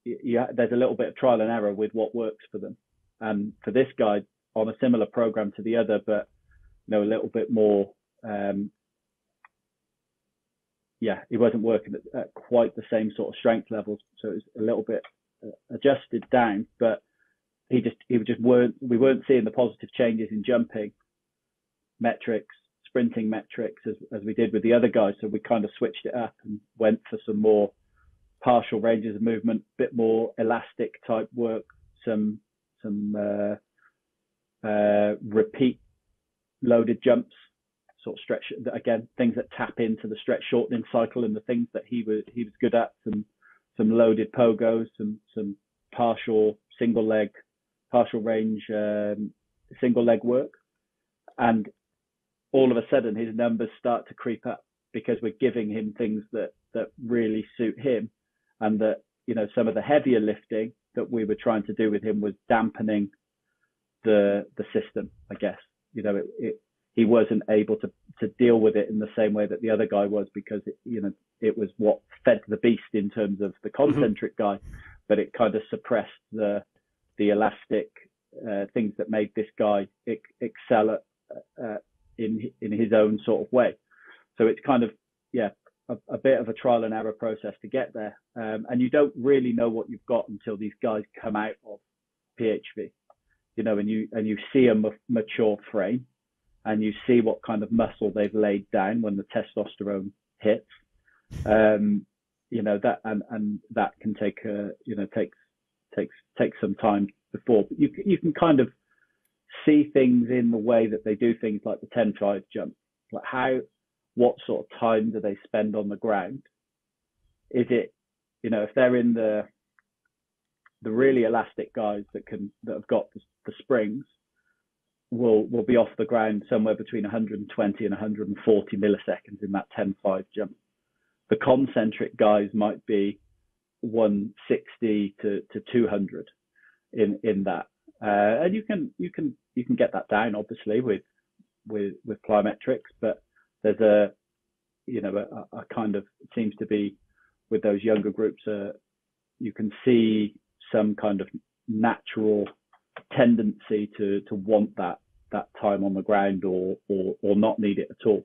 there's a little bit of trial and error with what works for them. And for this guy, on a similar program to the other, but a little bit more, he wasn't working at quite the same sort of strength levels, so it was a little bit adjusted down. But we weren't seeing the positive changes in jumping metrics, sprinting metrics as we did with the other guys. So we kind of switched it up and went for some more partial ranges of movement, a bit more elastic type work, some repeat loaded jumps, sort of stretch, again, things that tap into the stretch shortening cycle and the things that he was good at, some loaded pogos, some partial range single leg work. And all of a sudden his numbers start to creep up because we're giving him things that really suit him, and that, you know, some of the heavier lifting that we were trying to do with him was dampening the system, I guess. You know, he wasn't able to deal with it in the same way that the other guy was, because it was what fed the beast in terms of the concentric guy, but it kind of suppressed the elastic things that made this guy excel in his own sort of way. So it's kind of a bit of a trial and error process to get there, and you don't really know what you've got until these guys come out of PHV, you know, and you see a mature frame, and you see what kind of muscle they've laid down when the testosterone hits, you know, that and that can take takes some time before, but you can kind of see things in the way that they do things, like the 10-5 jump, like what sort of time do they spend on the ground? Is it, you know, if they're in the really elastic guys that have got the springs, will be off the ground somewhere between 120 and 140 milliseconds in that 10-5 jump. The concentric guys might be 160 to 200 in that, and you can get that down obviously with plyometrics, but there's a kind of, it seems to be with those younger groups, you can see some kind of natural tendency to want that time on the ground or not need it at all,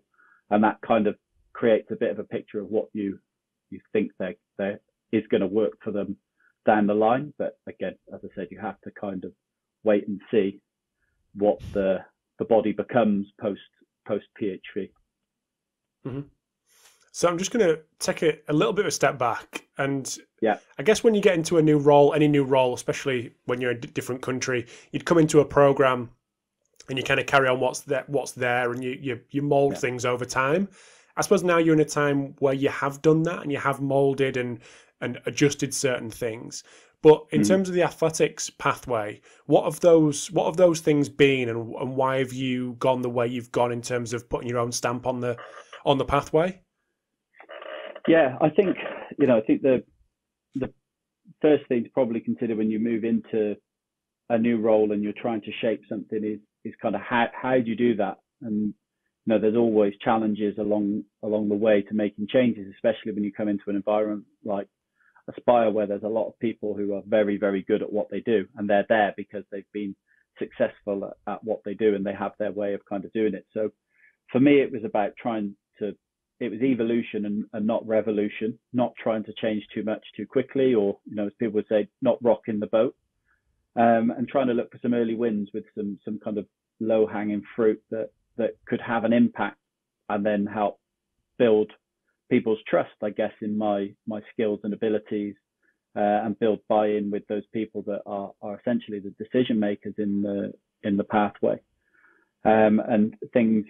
and that kind of creates a bit of a picture of what you think there is going to work for them down the line. But again, as I said, you have to kind of wait and see what the body becomes post PHV. Mm-hmm. So I'm just going to take a little bit of a step back, and I guess when you get into a new role, any new role, especially when you're in a different country, you'd come into a program and you kind of carry on what's there, and you mold things over time. I suppose now you're in a time where you have done that and you have molded and adjusted certain things. But in terms of the athletics pathway, what have those things been, and why have you gone the way you've gone in terms of putting your own stamp on the pathway? Yeah, I think the first thing to probably consider when you move into a new role and you're trying to shape something is kind of how do you do that? And you know, there's always challenges along the way to making changes, especially when you come into an environment like Aspire, where there's a lot of people who are very, very good at what they do, and they're there because they've been successful at what they do and they have their way of kind of doing it. So for me, it was about it was evolution and not revolution, not trying to change too much too quickly, or, you know, as people would say, not rocking the boat, and trying to look for some early wins with some kind of low hanging fruit that could have an impact and then help build people's trust, I guess, in my skills and abilities, and build buy-in with those people that are essentially the decision makers in the pathway. And things,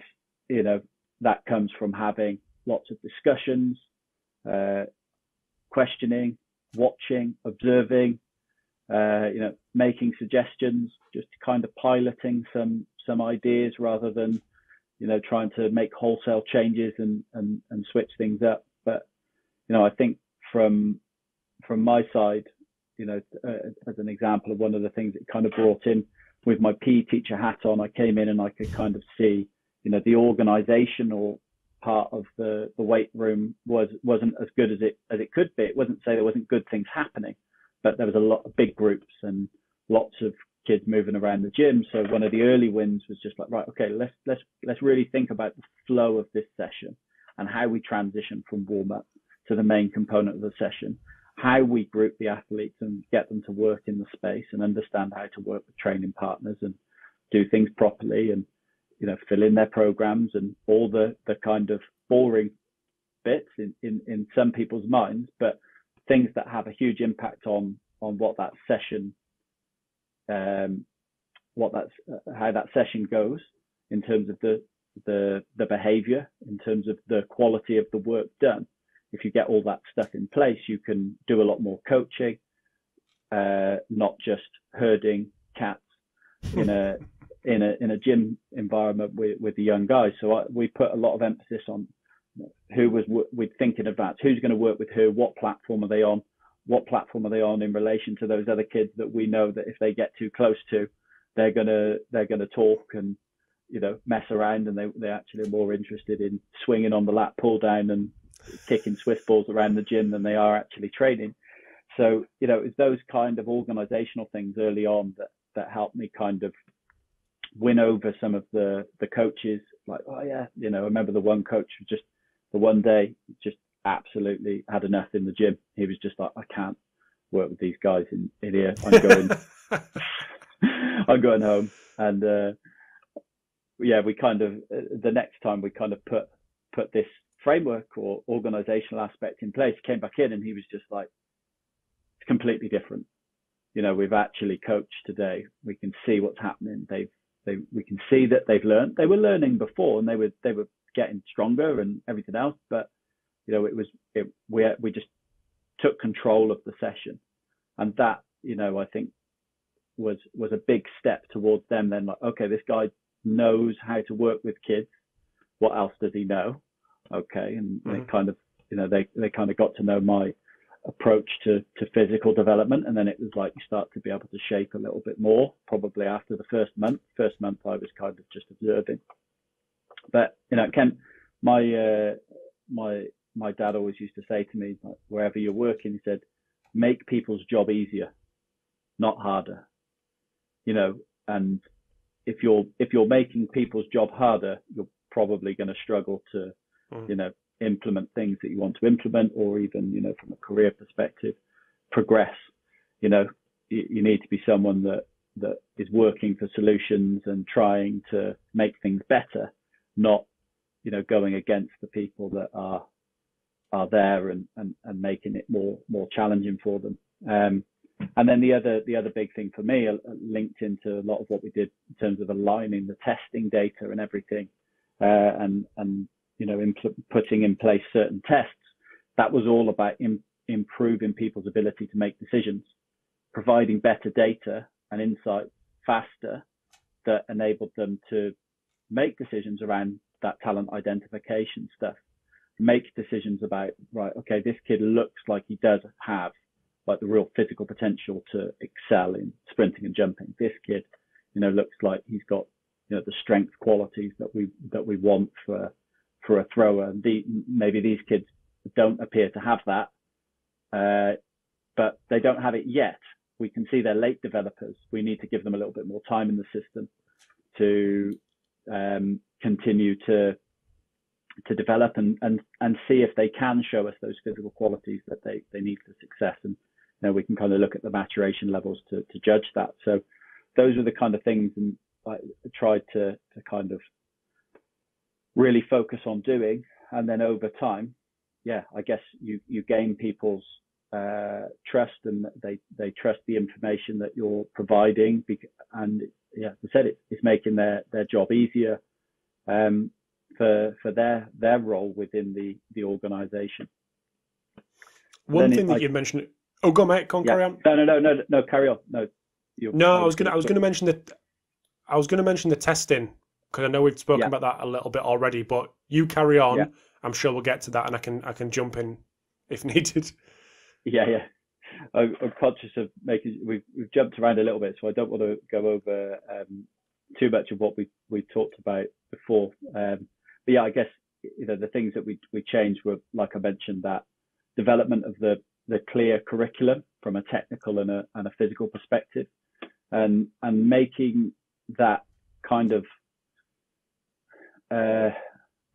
you know, that comes from having lots of discussions, questioning, watching, observing, you know, making suggestions, just kind of piloting some ideas rather than, you know, trying to make wholesale changes and switch things up. But, you know, I think from my side, you know, as an example of one of the things that kind of brought in with my PE teacher hat on, I came in and I could kind of see, you know, the organizational part of the weight room wasn't as good as it could be. It wasn't to say there wasn't good things happening, but there was a lot of big groups and lots of kids moving around the gym. So one of the early wins was just like, right, okay, let's really think about the flow of this session and how we transition from warm up to the main component of the session, how we group the athletes and get them to work in the space and understand how to work with training partners and do things properly. And, fill in their programs and all the kind of boring bits in some people's minds, but things that have a huge impact on what that session, how that session goes in terms of the behavior, in terms of the quality of the work done. If you get all that stuff in place, you can do a lot more coaching, not just herding cats in a gym environment with the young guys. So we put a lot of emphasis on we'd think in advance, who's going to work with who, what platform are they on in relation to those other kids that we know that if they get too close to, they're gonna talk and mess around, and they actually are more interested in swinging on the lat pull down and kicking Swiss balls around the gym than they are actually training. So it's those kind of organizational things early on that helped me kind of win over some of the coaches. Like, oh yeah, I remember the one coach who just the one day just absolutely had enough in the gym. He was just like, I can't work with these guys in here. I'm going home. And we kind of the next time we kind of put this framework or organizational aspect in place, came back in, and he was just like, it's completely different. We've actually coached today. We can see what's happening. We can see that they've learned. They were learning before, and they were getting stronger and everything else. But we just took control of the session, and that I think was a big step towards them. Then like, okay, this guy knows how to work with kids. What else does he know? Okay, and they kind of they kind of got to know my approach to physical development, and then it was like you start to be able to shape a little bit more. Probably after the first month I was kind of just observing. But Ken, my dad always used to say to me, like, wherever you're working, he said, make people's job easier, not harder. And if you're making people's job harder, you're probably going to struggle to implement things that you want to implement, or even from a career perspective progress. You need to be someone that is working for solutions and trying to make things better, not going against the people that are there and making it more challenging for them. And then the other big thing for me, linked into a lot of what we did in terms of aligning the testing data and everything, and putting in place certain tests, that was all about improving people's ability to make decisions, providing better data and insight faster that enabled them to make decisions around that talent identification stuff, make decisions about, right, okay, this kid looks like he does have like the real physical potential to excel in sprinting and jumping. This kid, looks like he's got, the strength qualities that we want for a thrower. Maybe these kids don't appear to have that, but they don't have it yet. We can see they're late developers. We need to give them a little bit more time in the system to continue to develop and see if they can show us those physical qualities that they need for success. And we can kind of look at the maturation levels to judge that. So those are the kind of things and I tried to kind of really focus on doing. And then over time, I guess you gain people's trust, and they trust the information that you're providing. And as I said, it's making their job easier for their role within the organization. One thing that you mentioned. Oh, go on, mate. Carry on. No, carry on. I was going to mention that. I was going to mention the testing, because I know we've spoken about that a little bit already. But you carry on. Yeah. I'm sure we'll get to that, and I can jump in if needed. Yeah. I'm conscious of we've jumped around a little bit, so I don't want to go over too much of what we talked about before. But I guess the things that we changed were, like I mentioned, that development of the clear curriculum from a technical and a physical perspective, and making that kind of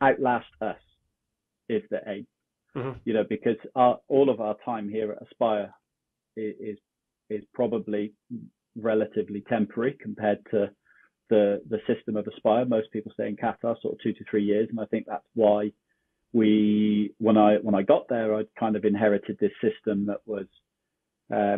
outlast us is the aim. Mm-hmm. Because all of our time here at Aspire is probably relatively temporary compared to the system of Aspire. Most people stay in Qatar sort of 2 to 3 years, and I think that's why when I got there, I'd kind of inherited this system that was a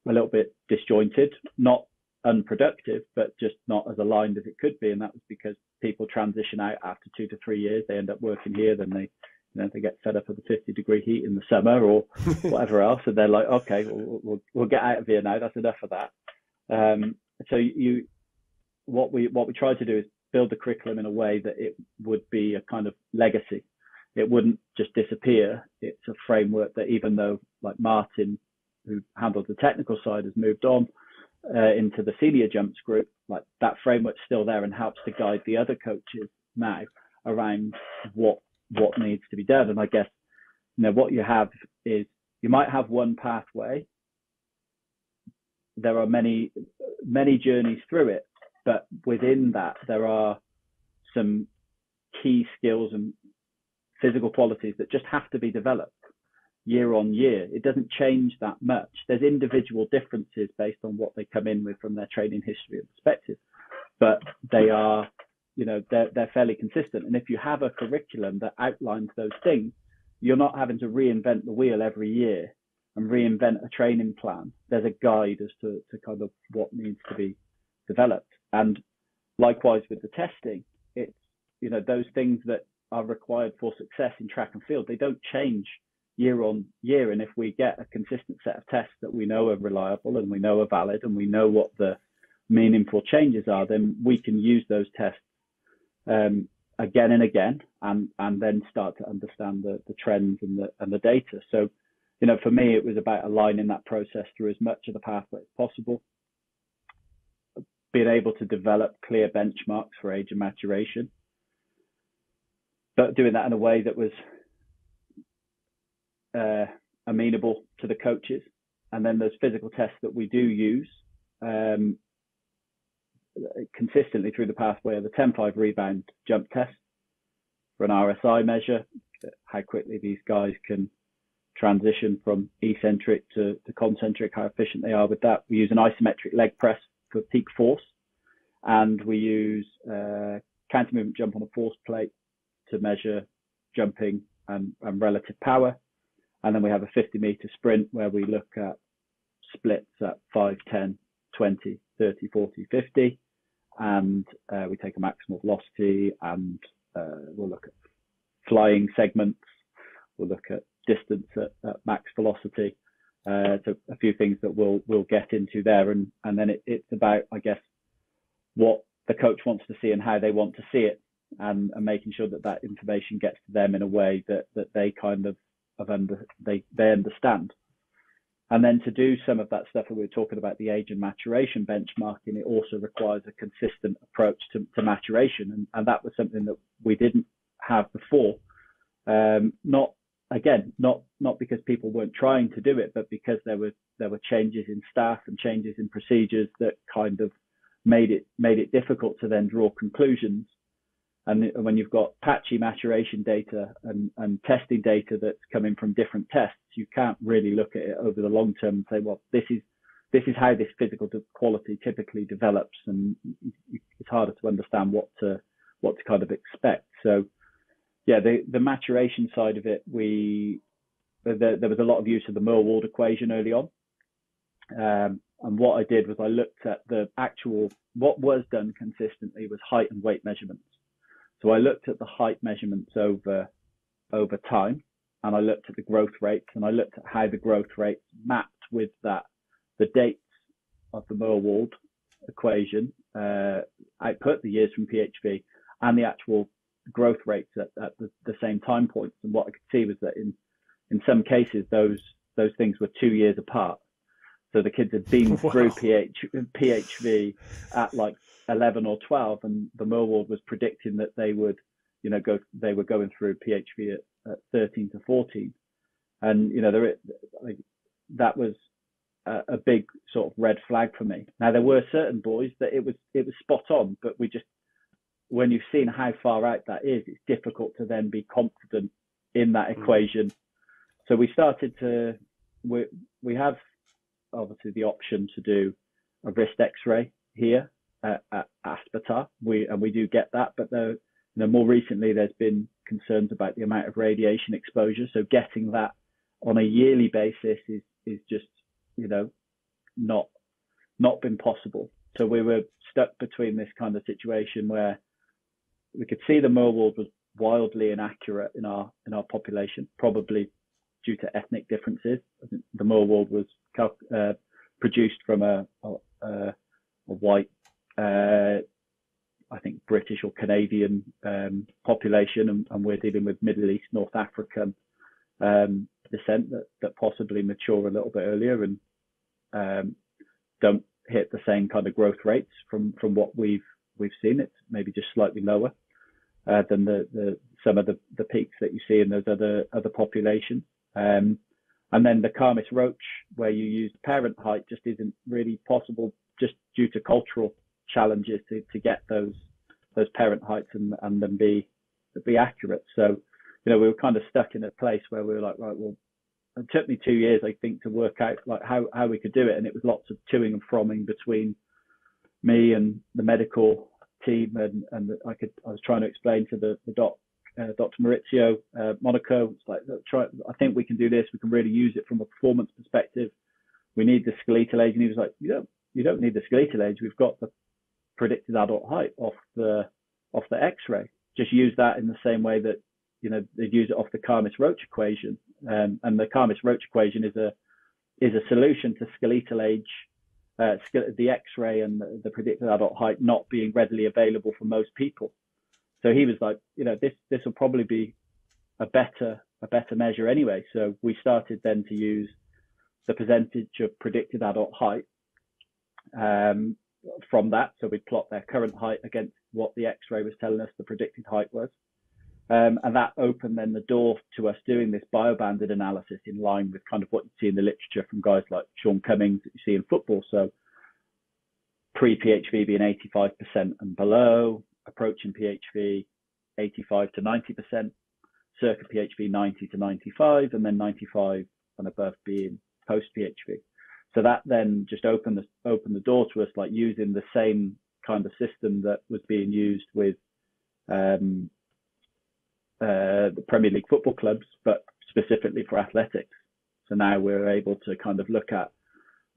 little bit disjointed, not unproductive, but just not as aligned as it could be. And that was because people transition out after 2 to 3 years. They end up working here, then they get fed up with the 50-degree heat in the summer or whatever else, and they're like, okay, we'll get out of here now. That's enough of that. So what we try to do is build the curriculum in a way that it would be a kind of legacy. It wouldn't just disappear. It's a framework that, even though like Martin, who handled the technical side, has moved on into the senior jumps group, like that framework's still there and helps to guide the other coaches now around what needs to be done. And I guess, what you have is, you might have one pathway. There are many journeys through it, but within that, there are some key skills and physical qualities that just have to be developed year on year. It doesn't change that much. There's individual differences based on what they come in with from their training history and perspective, but they are, they're fairly consistent. And if you have a curriculum that outlines those things, you're not having to reinvent the wheel every year and reinvent a training plan. There's a guide as to kind of what needs to be developed. And likewise with the testing, it's, those things that are required for success in track and field, they don't change year on year. And if we get a consistent set of tests that we know are reliable and we know are valid and we know what the meaningful changes are, then we can use those tests again and again, and then start to understand the trends and the data. So, for me, it was about aligning that process through as much of the pathway as possible, being able to develop clear benchmarks for age and maturation, but doing that in a way that was amenable to the coaches. And then those physical tests that we do use consistently through the pathway are the 10-5 rebound jump test for an RSI measure, how quickly these guys can transition from eccentric to concentric, how efficient they are with that. We use an isometric leg press for peak force, and we use counter movement jump on a force plate to measure jumping and relative power. And then we have a 50-meter sprint where we look at splits at 5, 10, 20, 30, 40, 50. And we take a maximal velocity, and we'll look at flying segments. We'll look at distance at max velocity. So a few things that we'll get into there. And then it's about, I guess, what the coach wants to see and how they want to see it, and making sure that information gets to them in a way that they kind of they understand. And then to do some of that stuff that we were talking about, the age and maturation benchmarking, it also requires a consistent approach to maturation. And that was something that we didn't have before. Not because people weren't trying to do it, but because there were changes in staff and changes in procedures that kind of made it difficult to then draw conclusions. And when you've got patchy maturation data and testing data that's coming from different tests, you can't really look at it over the long term and say, well, this is how this physical quality typically develops, and it's harder to understand what to kind of expect. So, yeah, the maturation side of it, there was a lot of use of the Millward equation early on, and what I did was I looked at what was done consistently was height and weight measurements. So I looked at the height measurements over time, and I looked at the growth rates, and I looked at how the growth rates mapped with the dates of the Millward equation, output, the years from PHV, and the actual growth rates at the same time points. And what I could see was that in some cases, those things were 2 years apart. So the kids had been through PHV at like 11 or 12, and the Millward was predicting that they would, they were going through PHV at 13 to 14, and that was a big sort of red flag for me. Now there were certain boys that it was spot on, but when you've seen how far out that is, it's difficult to then be confident in that equation. So we started we have obviously the option to do a wrist X-ray here. at Aspetar. We do get that, but more recently there's been concerns about the amount of radiation exposure. So getting that on a yearly basis is just not been possible. So we were stuck between this kind of situation where we could see the millwall was wildly inaccurate in our population, probably due to ethnic differences. I think the millwall was produced from a white, I think British or Canadian population, and we're dealing with Middle East, North African descent that possibly mature a little bit earlier and don't hit the same kind of growth rates from what we've seen. It's maybe just slightly lower than some of the peaks that you see in those other populations. And then the Camis roach, where you use parent height, just isn't really possible, just due to cultural challenges to get those parent heights and them be accurate. So we were kind of stuck in a place where we were like, right, well, it took me 2 years, I think, to work out like how we could do it, and it was lots of toing and fromming between me and the medical team, and I was trying to explain to the Dr. Maurizio Monaco, it's like, I think we can do this. We can really use it from a performance perspective. We need the skeletal age, and he was like, you don't need the skeletal age. We've got the predicted adult height off the X-ray. Just use that in the same way that they'd use it off the Camis-Roach equation, and the Camis-Roach equation is a solution to skeletal age, the X-ray and the predicted adult height not being readily available for most people. So he was like, this will probably be a better measure anyway. So we started then to use the percentage of predicted adult height from that. So we'd plot their current height against what the X-ray was telling us the predicted height was. And that opened then the door to us doing this biobanded analysis in line with kind of what you see in the literature from guys like Sean Cummings that you see in football. So pre-PHV being 85% and below, approaching PHV 85 to 90%, circa PHV 90 to 95, and then 95 and above being post-PHV. So that then just opened the door to us, like using the same kind of system that was being used with the Premier League football clubs, but specifically for athletics. So now we're able to kind of look at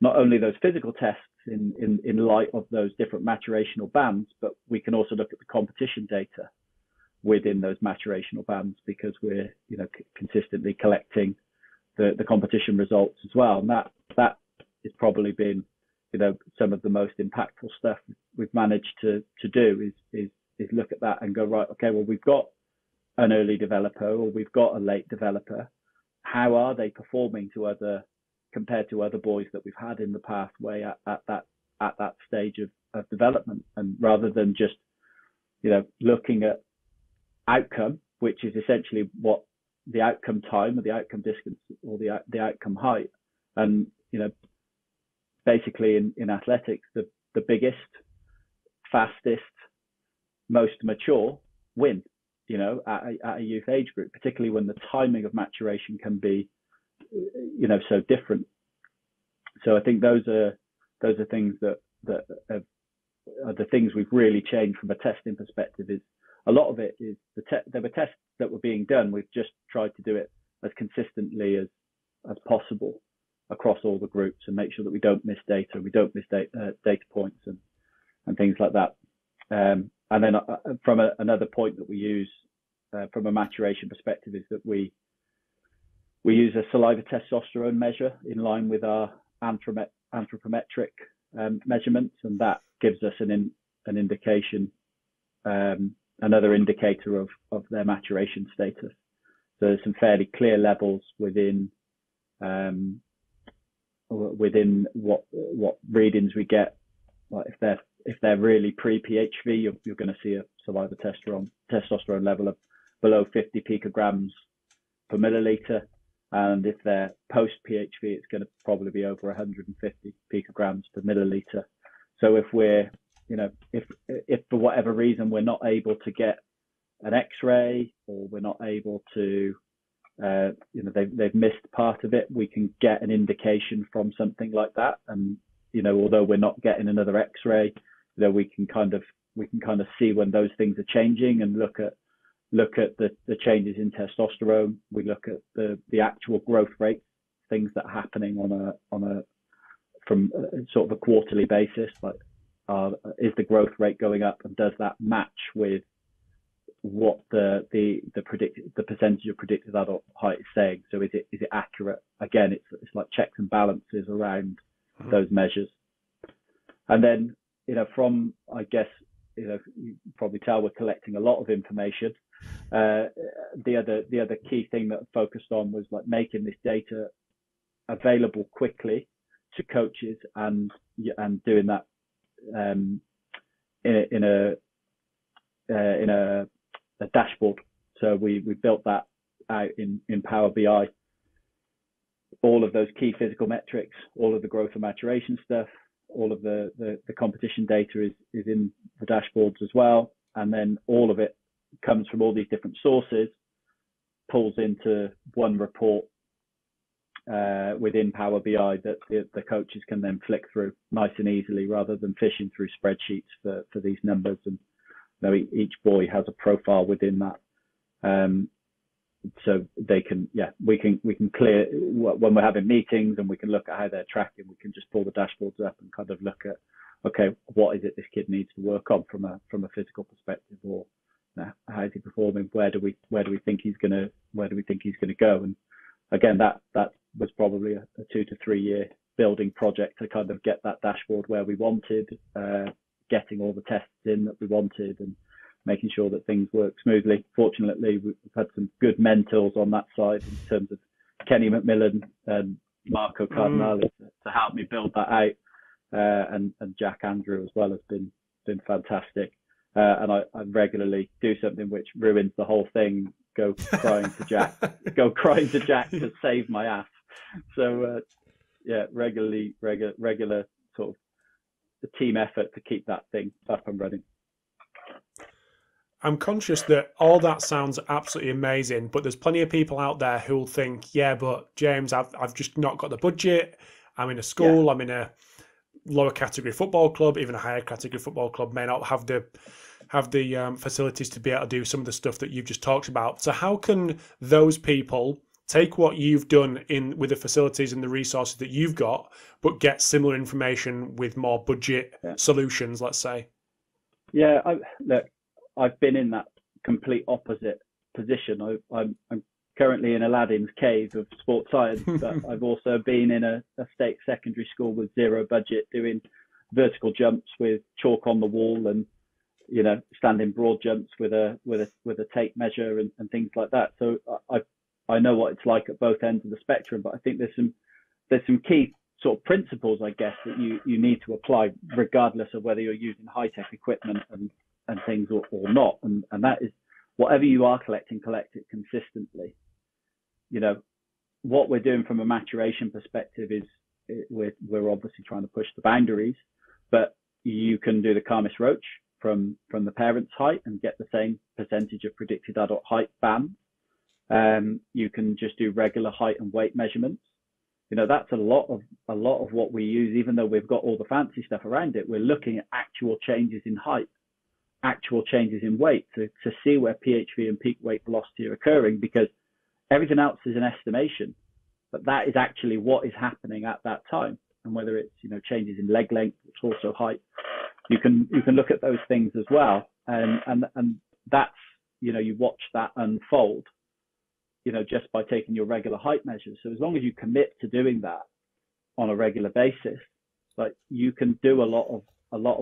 not only those physical tests in light of those different maturational bands, but we can also look at the competition data within those maturational bands, because we're consistently collecting the competition results as well. And that has probably been some of the most impactful stuff we've managed to do is look at that and go, right, okay, well, we've got an early developer or we've got a late developer. How are they performing compared to other boys that we've had in the pathway at that stage of development? And rather than just looking at outcome, which is essentially what the outcome time or the outcome distance or the outcome height, and basically in athletics, the biggest, fastest, most mature win at a youth age group, particularly when the timing of maturation can be so different. So I think those are things that are the things we've really changed from a testing perspective. Is a lot of it is there were tests that were being done. We've just tried to do it as consistently as possible across all the groups and make sure that we don't miss data, data points and things like that. And then from another point that we use from a maturation perspective is that we use a saliva testosterone measure in line with our anthropometric measurements, and that gives us an indication, another indicator of their maturation status. So there's some fairly clear levels within what readings we get. Like if they're really pre-PHV, you're going to see a saliva testosterone level of below 50 picograms per milliliter, and if they're post-PHV, it's going to probably be over 150 picograms per milliliter. So if we're, if for whatever reason we're not able to get an X-ray, or we're not able to, they've missed part of it, we can get an indication from something like that. And although we're not getting another X-ray, we can kind of see when those things are changing and look at the changes in testosterone. We look at the actual growth rate, things that are happening from sort of a quarterly basis, like is the growth rate going up, and does that match with what the percentage of predicted adult height is saying? So is it accurate? Again, it's like checks and balances around those measures. And then, from, I guess, you probably tell we're collecting a lot of information. The other key thing that I focused on was like making this data available quickly to coaches and doing that in a dashboard. So we built that out in Power BI. All of those key physical metrics, all of the growth and maturation stuff, all of the competition data is in the dashboards as well. And then all of it comes from all these different sources, pulls into one report within Power BI that the coaches can then flick through nice and easily, rather than fishing through spreadsheets for these numbers. And each boy has a profile within that. So they can, we can clear when we're having meetings, and we can look at how they're tracking. We can just pull the dashboards up and kind of look at, okay, what is it this kid needs to work on from a physical perspective, or how is he performing? Where do we think he's gonna go? And again, that was probably a 2 to 3 year building project to kind of get that dashboard where we wanted, getting all the tests in that we wanted, and making sure that things work smoothly. Fortunately, we've had some good mentors on that side in terms of Kenny McMillan and Marco Cardinale to help me build that out, and Jack Andrew as well has been fantastic. And I regularly do something which ruins the whole thing. Go crying to Jack to save my ass. So regular sort of the team effort to keep that thing up and running. I'm conscious that all that sounds absolutely amazing, but there's plenty of people out there who'll think, yeah, but James, I've just not got the budget. I'm in a school, I'm in a lower category football club, even a higher category football club may not have the facilities to be able to do some of the stuff that you've just talked about. So how can those people take what you've done with the facilities and the resources that you've got, but get similar information with more budget solutions, let's say? Yeah, I've been in that complete opposite position. I'm currently in Aladdin's cave of sports science, but I've also been in a state secondary school with zero budget, doing vertical jumps with chalk on the wall, and standing broad jumps with a tape measure and things like that. So I know what it's like at both ends of the spectrum, but I think there's some key sort of principles, I guess, that you need to apply regardless of whether you're using high-tech equipment and things or not. And that is, whatever you are collecting, collect it consistently. What we're doing from a maturation perspective is we're obviously trying to push the boundaries, but you can do the Carmis Roach from the parent's height and get the same percentage of predicted adult height band. You can just do regular height and weight measurements. That's a lot of what we use, even though we've got all the fancy stuff around it. We're looking at actual changes in height, actual changes in weight to see where PHV and peak weight velocity are occurring, because everything else is an estimation, but that is actually what is happening at that time. And whether it's changes in leg length, it's also height. You can look at those things as well, and that's you watch that unfold just by taking your regular height measures. So as long as you commit to doing that on a regular basis, like, you can do a lot of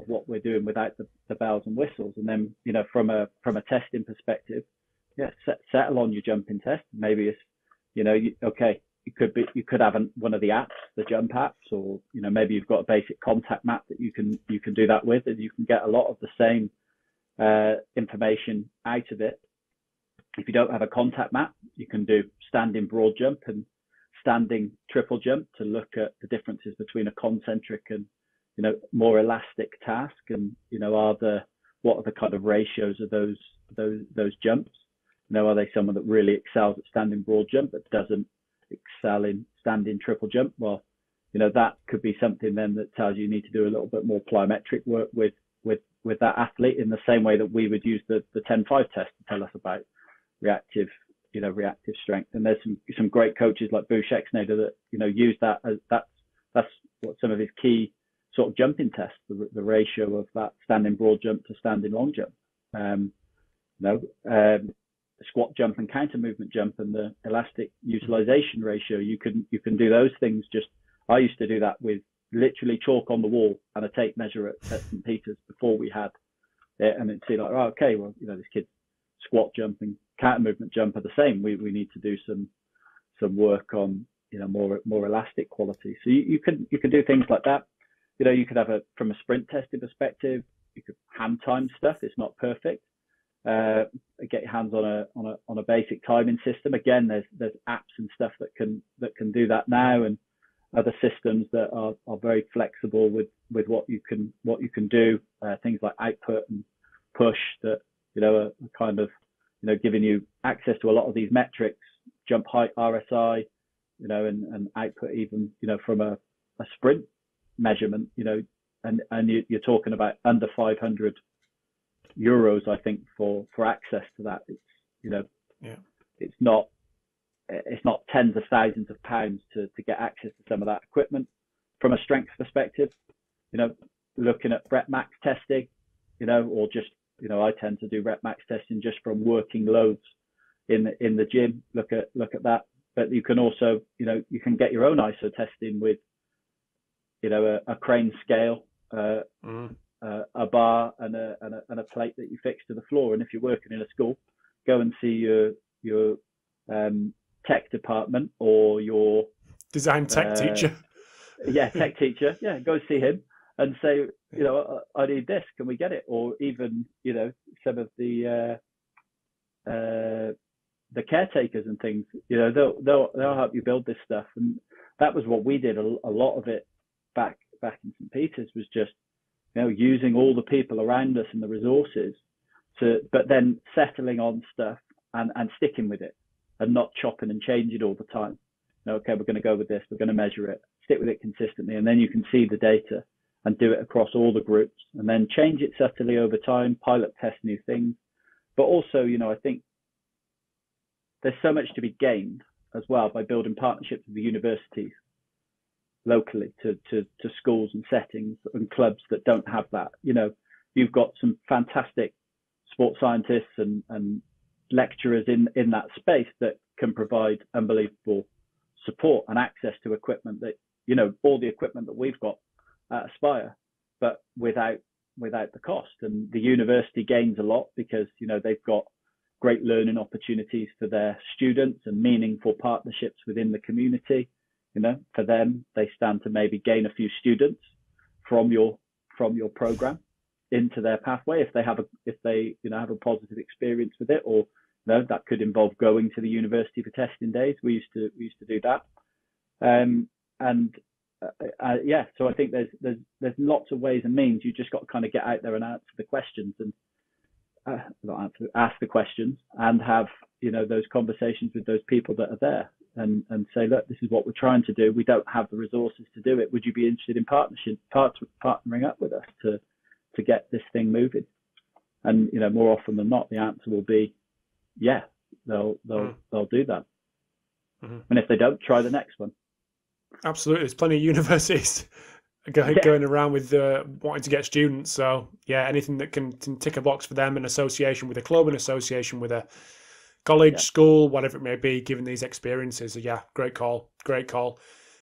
what we're doing without the bells and whistles. And then from a testing perspective, settle on your jumping test. Maybe it's you could have one of the apps, the jump apps, or maybe you've got a basic contact map that you can do that with, and you can get a lot of the same information out of it. If you don't have a contact map, you can do standing broad jump and standing triple jump to look at the differences between a concentric and more elastic task, and what are the kind of ratios of those jumps. Are they someone that really excels at standing broad jump but doesn't excel in standing triple jump? Well, that could be something then that tells you need to do a little bit more plyometric work with with that athlete in the same way that we would use the 10-5 test to tell us about reactive strength. And there's some great coaches like Boo Schexnayder that, use that as that's what some of his key sort of jumping tests, the ratio of that standing broad jump to standing long jump. Squat jump and counter movement jump and the elastic utilization ratio. You can do those things. I used to do that with literally chalk on the wall and a tape measure at St. Peter's before we had it, and it'd see like, oh, okay, well, this kid's squat jump and counter movement jump are the same. We need to do some work on more elastic quality. So you can do things like that. You could have from a sprint testing perspective, you could hand time stuff. It's not perfect. Get your hands on a basic timing system. Again, there's apps and stuff that can do that now, and other systems that are very flexible with what you can do. Things like output and push that are kind of giving you access to a lot of these metrics, jump height, RSI, and output even from a sprint measurement, and you're talking about under 500 euros, I think, for access to that. It's not tens of thousands of pounds to get access to some of that equipment. From a strength perspective, looking at rep max testing, or just I tend to do rep max testing just from working loads in the gym. Look at that. But you can also you can get your own ISO testing with a crane scale, a bar and a plate that you fix to the floor. And if you're working in a school, go and see your tech department or your design tech teacher. Tech teacher. Yeah, go see him and say, I need this. Can we get it? Or even some of the caretakers and things. They'll help you build this stuff. And that was what we did. A lot of it back in St. Peter's was just using all the people around us and the resources but then settling on stuff and sticking with it and not chopping and changing all the time. Okay, we're going to go with this, we're going to measure it, stick with it consistently, and then you can see the data and do it across all the groups and then change it subtly over time, pilot test new things. But also, I think there's so much to be gained as well by building partnerships with the universities locally to schools and settings and clubs that don't have that. You've got some fantastic sports scientists and lecturers in that space that can provide unbelievable support and access to equipment that, all the equipment that we've got at Aspire, but without the cost. And the university gains a lot because, they've got great learning opportunities for their students and meaningful partnerships within the community. For them, they stand to maybe gain a few students from your program into their pathway if they have a positive experience with it, or that could involve going to the university for testing days. We used to do that, so I think there's lots of ways and means. You just got to kind of get out there and answer the questions and ask the questions and have those conversations with those people that are there. And say, look, this is what we're trying to do. We don't have the resources to do it. Would you be interested in partnering up with us to get this thing moving? And more often than not, the answer will be, yeah, they'll do that. Mm-hmm. And if they don't, try the next one. Absolutely, there's plenty of universities going around with wanting to get students. So yeah, anything that can tick a box for them, an association with a club, an association with a college, school, whatever it may be, given these experiences. Yeah, great call.